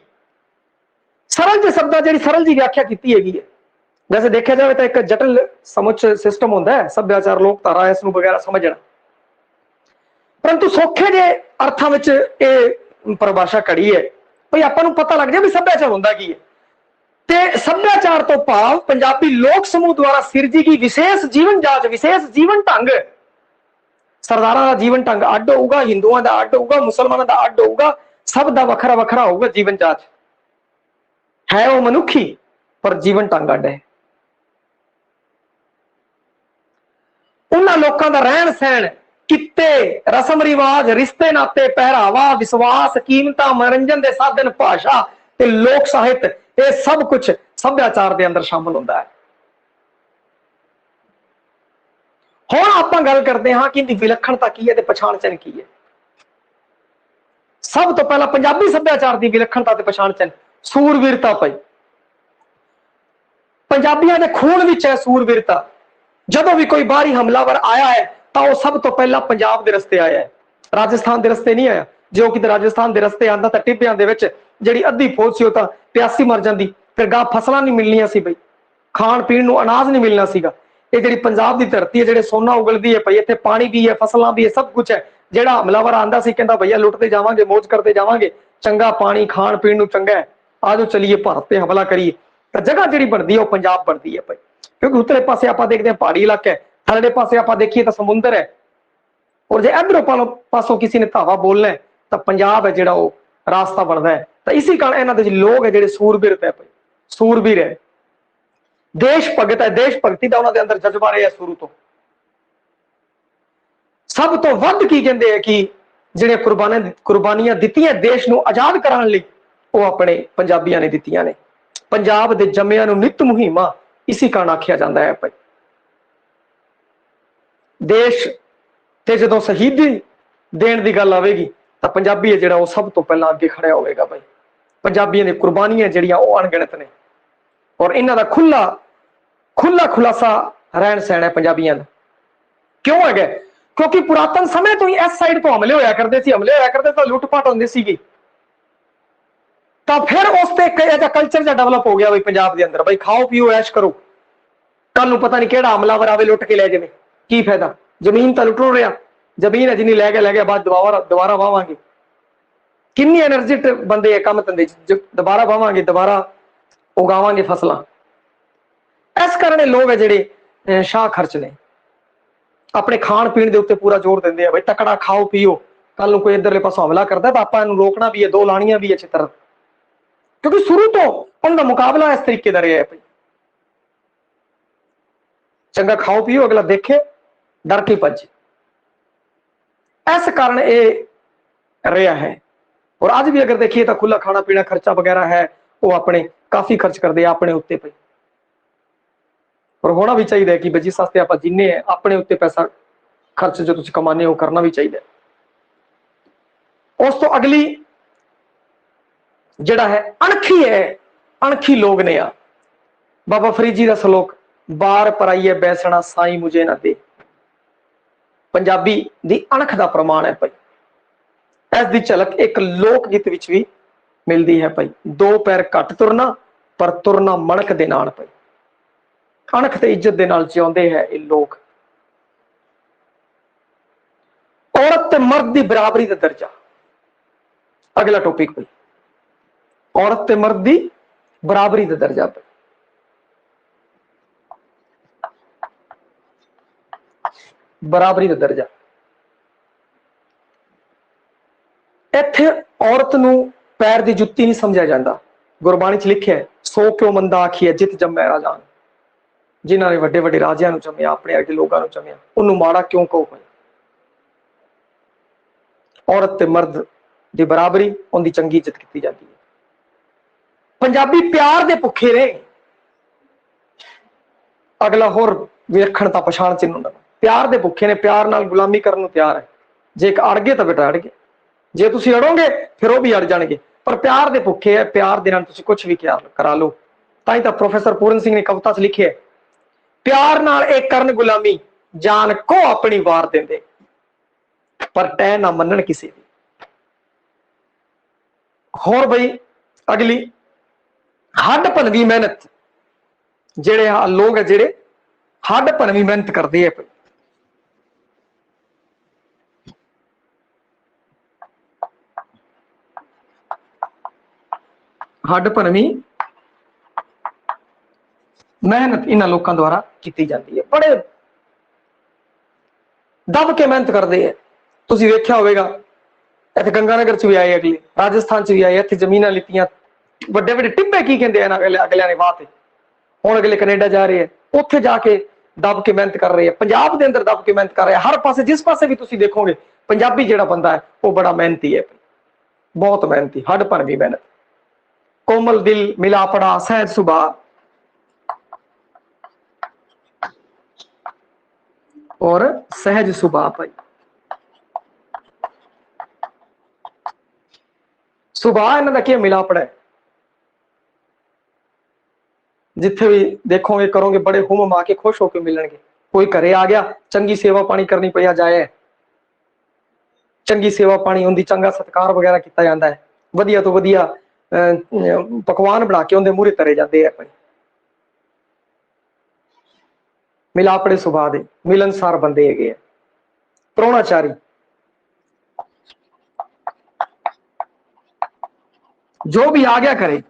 सरल जे शब्द जी सरल जी व्याख्या की है। वैसे देखा जाए तो एक जटिल समुच सिस्टम होता है सभ्याचार, लोकधारा, इसनूं वगैरह समझना, परंतु सौखे जे अर्थां विच ये परिभाषा कड़ी है। भाई आपां पता लग जाए भी सभ्याचार हुंदा की है। ते सभ्याचार तो भाव पंजाबी लोक समूह द्वारा सिरजी की विशेष जीवन जाच, विशेष जीवन ढंग। सरदारां दा जीवन ढंग अड्ड होगा, हिंदुओं का अड्ड होगा, मुसलमानों का अड्ड होगा, सब दा वखरा वखरा होगा जीवन जाच। है वो मनुखी पर जीवन ढंग अड्ड है। उन्हां लोकां दा रहन सहन, कित्ते, रस्म रिवाज, रिश्ते नाते, पहरावा, विश्वास, कीमतां, मनोरंजन के साधन, भाषा ते लोक साहित्य, ये सब कुछ सभ्याचार के अंदर शामिल होता है। हुण आपां गल करते हाँ कि विलक्षणता की है ते पछाण चिन्ह की है। सब तो पहला पंजाबी सभ्याचार की विलक्षणता ते पछाण चिन्ह सूरवीरता। पई पंजाबियों के खून विच है सूरवीरता। जदों भी कोई बाहरी हमलावर आया है तो वह सब तो पहला पंजाब के रस्ते आया है, राजस्थान के रस्ते नहीं आया। जो कि राजस्थान के रस्ते आता तो टिब्बियां दे विच जिहड़ी अद्धी फौज सी तां प्यासी मर जाती, फिर गां फसलां नहीं मिलनियां सी, बई खाण पीण नूं अनाज नहीं मिलना सीगा। ये जिहड़ी पंजाब की धरती है, जिहड़े सोना उगलदी है, पई इत्थे पानी भी है, फसलां भी है, सब कुछ है। जिहड़ा हमलावर आंदा सी कहंदा भैया लुटते जावांगे, मौज करते जावांगे, चंगा पानी खाण पीण नूं चंगा है, आजो चलीए भारत पे हमला करिए। तो जगह जिहड़ी बनदी है वो पंजाब बनदी है। भाई क्योंकि उत्तरे पासे आप देखते हैं पहाड़ी इलाका है, थल्ले पासे आप देखिए तो समुद्र है, और जो इधरों पासों किसी ने धावा बोलना है तो पंजाब है जिहड़ा वो रास्ता बनता है। तो इसी कारण इन्हां दे लोग है जिहड़े सूरबीर है, सूरबीर है, देश भगत है, देश भगती का उन्हां दे अंदर जज्बा रहा शुरू तो। सब तो वध की कहते हैं कि जिहड़े कुर्बानियां दित्तियां देश नूं आजाद कराउण लई वो अपने पंजाबियां ने दित्तियां ने। पंजाब दे जम्मियां नूं नित मुहिमा इसी कारण आख्या जाता है। भाई देश ते जदों शहीदी देण दी गल आवेगी तो पंजाबी है जिहड़ा वो सब तो पहला अगे खड़ा होगा। भाई पंजाबियों दी कुर्बानियां जिहड़ियां वो अणगिणत ने, और इन्हां दा खुला खुलासा रहन सहन है पंजाबियों का। क्यों है? क्योंकि पुरातन समय तो ही इस साइड तो हमले होया करते सी, हमले होया करते तो लुटपाट होंदी सीगी। तो फिर उस ते कल्चर जा डेवलप हो गया भाई पंजाब के अंदर, भाई खाओ पियो ऐश करो, कल नूं पता नहीं किहड़ा हमलावर आवे लुट के ले जावे, की फायदा? जमीन तो लुट रहा, जमीन है जिन्नी लै गया बाद दोबारा वावांगे। किन्नी एनर्जेटिक बंदे है काम धंधे, दोबारा वावांगे, दोबारा उगावांगे फसलां। इस कारण लोग है जिहड़े शाह खर्च ने अपने खाण पीण के उत्ते पूरा जोर देंगे। भाई तकड़ा खाओ पियो, कल को कोई इधरले पासों हमला करता तो आपां इहनूं रोकना भी है, दो लाणियां भी है चित्र, क्योंकि शुरू तो उनका मुकाबला इस तरीके का रहा है भाई। चंगा खाओ पियो, अगला देखे डर के भजे, इस कारण ये रहा है। और अज भी अगर देखिए तो खुला खाना पीना खर्चा वगैरह है वो अपने काफी खर्च करते हैं अपने उत्ते पे, और होना भी चाहिए कि जिस वास्ते आप जिन्ने अपने उत्ते पैसा खर्च जो तुम कमाने हो करना भी चाहिए। उस तो अगली जड़ा है अणखी है, अणखी लोग ने आ बाबा फरीद जी का श्लोक, बार पराइए बैसना साई मुझे ना दे, पंजाबी दी अणख का प्रमाण है भाई। इसकी झलक एक लोक गीत विच भी मिलती है भाई, दो पैर घट तुरना पर तुरना मणक दे नाल भाई, अणख ते इज्जत दे नाल जिउंदे है ये लोग। औरत ते मर्द की बराबरी का दर्जा, अगला टॉपिक भाई, औरत ते मर्द की बराबरी का दर्जा भाई। बराबरी का दर्जा इत्थे औरत नूं पैर की जुत्ती नहीं समझा जाता। गुरबाणी च लिखिया है, सो क्यों मंदा आखिए जित जम्मै राजान, जिन्होंने वड्डे वड्डे राजियां नूं जम्मिया, अपने अगे लोगों नूं जम्मिया, उन्होंने माड़ा क्यों कहो भाई। औरत ते मर्द की बराबरी, उनकी चंगी इज्जत की जाती है। पंजाबी प्यार दे भुखे ने, अगला होर वेखण तां पछाण चिन्ह हुंदा, प्यार दे भुखे ने, प्यार नाल गुलामी करन नूं तैयार है। जे एक अड़ गए तो बेटा अड़ गए, जे तुसीं अड़ोगे फिर वो भी अड़ जाणगे, पर प्यार दे भुखे है, प्यार दे नाल तुसीं कुछ भी करा लो। ताई तां प्रोफेसर पूरन सिंह ने कविता च लिखे, प्यार नाल एक करन गुलामी, जान को अपनी वार देंदे, पर टै ना मनन किसी दी। होर बई अगली हड भनवी मेहनत, जेड़े लोग है जेड़े हड भनवी मेहनत करते हैं, हड भनवी मेहनत इन्हां लोगों द्वारा की जाती है, बड़े दब के मेहनत करते हैं। तुसीं वेख्या होवेगा इत्थे गंगानगर च भी आए, अगले राजस्थान च भी आए, इत्थे जमीनां लितियां, वड्डे वड्डे टिब्बे की कहते हैं अगलिया ने वाह, हुण अगले कनेडा जा रहे हैं, उत्थे जाके दब के मेहनत कर रहे हैं, पंजाब के अंदर दब के मेहनत कर रहे हैं। हर पासे जिस पासे भी तुसीं देखोगे पंजाबी जिहड़ा बंदा है वो बड़ा मेहनती है, बहुत मेहनती, हड भनवी मेहनत, कोमल दिल मिलापड़ा सहज सुभा, और सहज सुभा भाई। सुभा इन्हां दा क्या मिलापड़ा है, जिथे भी देखोगे करोगे बड़े हुम मा के खुश होकर मिलणगे। कोई घरे आ गया, चंगी सेवा पानी करनी पिया जाए, चंगी सेवा पानी उनकी चंगा सत्कार वगैरह किया जाता है, वधिया तो वधिया पकवान बना के उनके मूहरे तरे जाते हैं। मिलापड़े सुभा दे मिलनसार बंदे है। प्रोणाचारी, जो भी आ गया करे,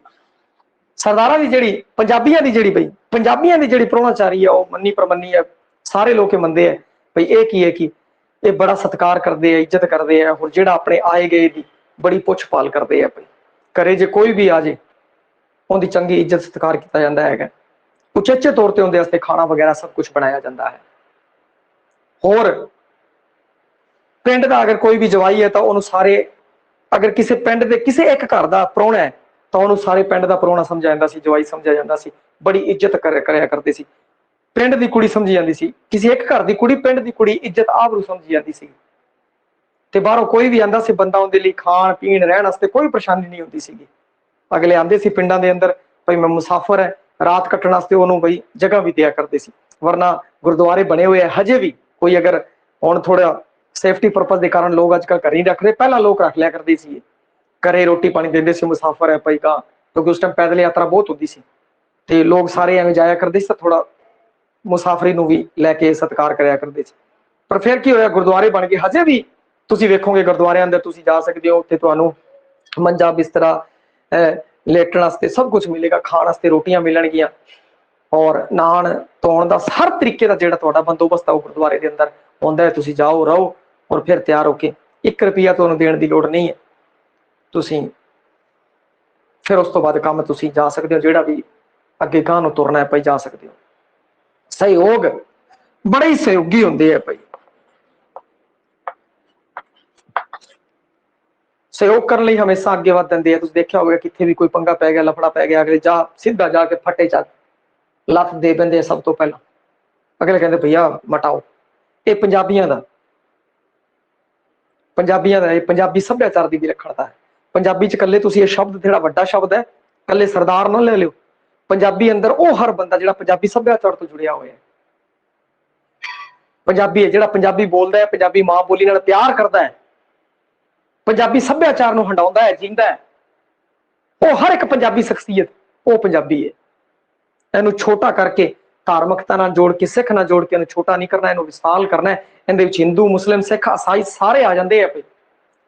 सरदारा की जिहड़ी पंजाबियां की जिहड़ी बई पंजाबियां की जिहड़ी प्रोणाचारी है वो मन्नी परमन्नी है, सारे लोग मनते हैं भाई ये की है कि ये बड़ा सत्कार करते हैं, इज्जत करते हैं, और जिहड़ा अपने आए गए की बड़ी पुछ पाल करते हैं। घरे जे कोई भी आ जाए उनकी चंगी इज्जत सत्कार किया जाता है, उचेचे तौर पर उनके वास्ते खाना वगैरह सब कुछ बनाया जाता है। और पिंड का अगर कोई भी जवाई है तो उन्होंने सारे, अगर किसी पिंड के किसी एक घर का प्राहुणा है तो उन्होंने सारे पिंड का प्राहुणा समझा जाता सी, जवाई समझा जाता सी, बड़ी इज्जत करया करते सी, पिंड की कुड़ी समझी जाती सी, किसी एक घर की कुड़ी पिंड की कुड़ी इज्जत आबरू समझी जाती सी। ते बाहरों कोई भी आंदा सी बंदा उनके लिए खाण पीण रहण वास्ते कोई परेशानी नहीं होती सी। अगले आंदे सी पिंडां दे अंदर भाई मैं मुसाफर है, रात कट्टण वास्ते उन्होंने बई जगह भी दिया करते सी। वरना गुरुद्वारे बने हुए है हजे भी, कोई अगर हुण थोड़ा सेफ्टी परपज के कारण लोग अजकल घर ही रख रहे, पहला लोग रख लिया करते सी, घरे रोटी पानी देंदे सी, मुसाफर है भाई का, क्योंकि उस टाइम पैदल यात्रा बहुत होती सी ते लोग सारे एवं जाया करते सी, थोड़ा मुसाफरी नूं भी लैके सत्कार करया करते सी। पर फिर की होया, गुरुद्वारे बन गए, हजे भी तुसीं वेखोगे गुरुद्वारे अंदर तुसीं जा सकते हो, उत्थे तुहानूं मंजा बिस्तरा लेटण वास्ते सब कुछ मिलेगा, खाण वास्ते रोटियां मिलणगियां, और नहाण धोण दा हर तरीके का जिहड़ा तुहाडा बंदोबस्त है वो गुरुद्वारे के अंदर होंदा है। तुसीं जाओ रहो और फिर तैयार होके 1 ਰੁਪਿਆ ਤੁਹਾਨੂੰ ਦੇਣ ਦੀ ਲੋੜ ਨਹੀਂ ਹੈ। ਤੁਸੀਂ ਫਿਰ ਉਸ ਤੋਂ ਬਾਅਦ ਕੰਮ ਤੁਸੀਂ ਜਾ ਸਕਦੇ ਹੋ, ਜਿਹੜਾ ਵੀ ਅੱਗੇ ਗਾਂਹ ਨੂੰ ਤੁਰਨਾ ਹੈ ਭਾਈ ਜਾ ਸਕਦੇ ਹੋ। ਸਹਿਯੋਗ ਬੜੇ ਹੀ ਸਹਿਯੋਗੀ ਹੁੰਦੇ ਆ ਭਾਈ। ਸਹਿਯੋਗ ਕਰਨ ਲਈ ਹਮੇਸ਼ਾ ਅੱਗੇ ਵਧ ਦਿੰਦੇ ਆ। ਤੁਸੀਂ ਦੇਖਿਆ ਹੋਵੇਗਾ ਕਿੱਥੇ ਵੀ ਕੋਈ ਪੰਗਾ ਪੈ ਗਿਆ, ਲਫੜਾ ਪੈ ਗਿਆ, ਅਗਲੇ ਸਿੱਧਾ ਜਾ ਕੇ ਫੱਟੇ ਚੱਕ ਲੱਤ ਦੇ ਪੈਂਦੇ ਆ ਸਭ ਤੋਂ ਪਹਿਲਾਂ। ਅਗਲੇ ਕਹਿੰਦੇ ਭਈਆ ਮਟਾਓ। ਇਹ ਪੰਜਾਬੀਆਂ ਦਾ ਇਹ ਪੰਜਾਬੀ ਸੱਭਿਆਚਾਰ ਦੀ ਵਿਲੱਖਣਤਾ ਹੈ। ਪੰਜਾਬੀ ਚ ਇਕੱਲੇ ਤੁਸੀਂ ਇਹ ਸ਼ਬਦ ਜਿਹੜਾ ਵੱਡਾ ਸ਼ਬਦ ਹੈ, ਇਕੱਲੇ ਸਰਦਾਰ ਨਾ ਲੈ ਲਿਓ। ਪੰਜਾਬੀ ਅੰਦਰ ਉਹ ਹਰ ਬੰਦਾ ਜਿਹੜਾ ਪੰਜਾਬੀ ਸੱਭਿਆਚਾਰ ਤੋਂ ਜੁੜਿਆ ਹੋਇਆ ਹੈ। ਪੰਜਾਬੀ ਹੈ ਜਿਹੜਾ ਪੰਜਾਬੀ ਬੋਲਦਾ ਹੈ, ਪੰਜਾਬੀ ਮਾਂ ਬੋਲੀ ਨਾਲ ਪਿਆਰ ਕਰਦਾ ਹੈ, ਪੰਜਾਬੀ ਸੱਭਿਆਚਾਰ ਨੂੰ ਹੰਡਾਉਂਦਾ ਹੈ, ਜੀਂਦਾ ਹੈ, ਉਹ ਹਰ ਇੱਕ ਪੰਜਾਬੀ ਸ਼ਖਸੀਅਤ ਉਹ ਪੰਜਾਬੀ ਹੈ। ਇਹਨੂੰ ਛੋਟਾ ਕਰਕੇ ਧਾਰਮਿਕਤਾ ਨਾਲ ਜੋੜ ਕੇ, ਸਿੱਖ ਨਾਲ ਜੋੜ ਕੇ ਇਹਨੂੰ ਛੋਟਾ ਨਹੀਂ ਕਰਨਾ, ਇਹਨੂੰ ਵਿਸ਼ਾਲ ਕਰਨਾ ਹੈ। ਇਹਦੇ ਵਿੱਚ ਹਿੰਦੂ, ਮੁਸਲਿਮ, ਸਿੱਖ, ਈਸਾਈ ਸਾਰੇ ਆ ਜਾਂਦੇ ਆ।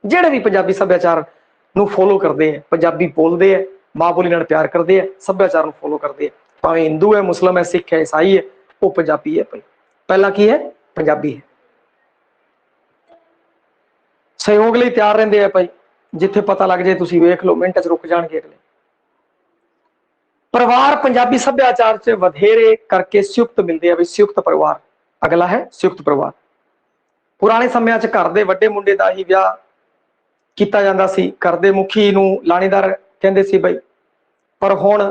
ਜਿਹੜੇ ਵੀ ਪੰਜਾਬੀ ਸੱਭਿਆਚਾਰ ਨੂੰ ਫੋਲੋ ਕਰਦੇ ਆ, ਪੰਜਾਬੀ ਬੋਲਦੇ ਆ, ਮਾਂ ਬੋਲੀ ਨਾਲ ਪਿਆਰ ਕਰਦੇ ਆ, ਸੱਭਿਆਚਾਰ ਨੂੰ ਫੋਲੋ ਕਰਦੇ ਆ, ਭਾਵੇਂ ਹਿੰਦੂ ਹੈ, ਮੁਸਲਿਮ ਹੈ, ਸਿੱਖ ਹੈ, ਈਸਾਈ ਹੈ, ਉਹ ਪੰਜਾਬੀ ਹੈ ਭਾਈ। ਪਹਿਲਾਂ ਕੀ ਹੈ? ਪੰਜਾਬੀ ਹੈ। ਸਹਿਯੋਗ ਲਈ ਤਿਆਰ ਰਹਿੰਦੇ ਆ ਭਾਈ। ਜਿੱਥੇ ਪਤਾ ਲੱਗ ਜਾਏ ਤੁਸੀਂ ਵੇਖ ਲਓ, ਮਿੰਟ ਚ ਰੁਕ ਜਾਣਗੇ ਅਗਲੇ। ਪਰਿਵਾਰ ਪੰਜਾਬੀ ਸੱਭਿਆਚਾਰ ਚ ਵਧੇਰੇ ਕਰਕੇ ਸੰਯੁਕਤ ਮਿਲਦੇ ਆ ਬਈ, ਸੰਯੁਕਤ ਪਰਿਵਾਰ। ਅਗਲਾ ਹੈ ਸੰਯੁਕਤ ਪਰਿਵਾਰ। ਪੁਰਾਣੇ ਸਮਿਆਂ ਚ ਘਰ ਦੇ ਵੱਡੇ ਮੁੰਡੇ ਦਾ ਹੀ ਵਿਆਹ ਕੀਤਾ ਜਾਂਦਾ ਸੀ, ਘਰ ਦੇ ਮੁਖੀ ਨੂੰ ਲਾਣੇਦਾਰ ਕਹਿੰਦੇ ਸੀ ਬਈ। ਪਰ ਹੁਣ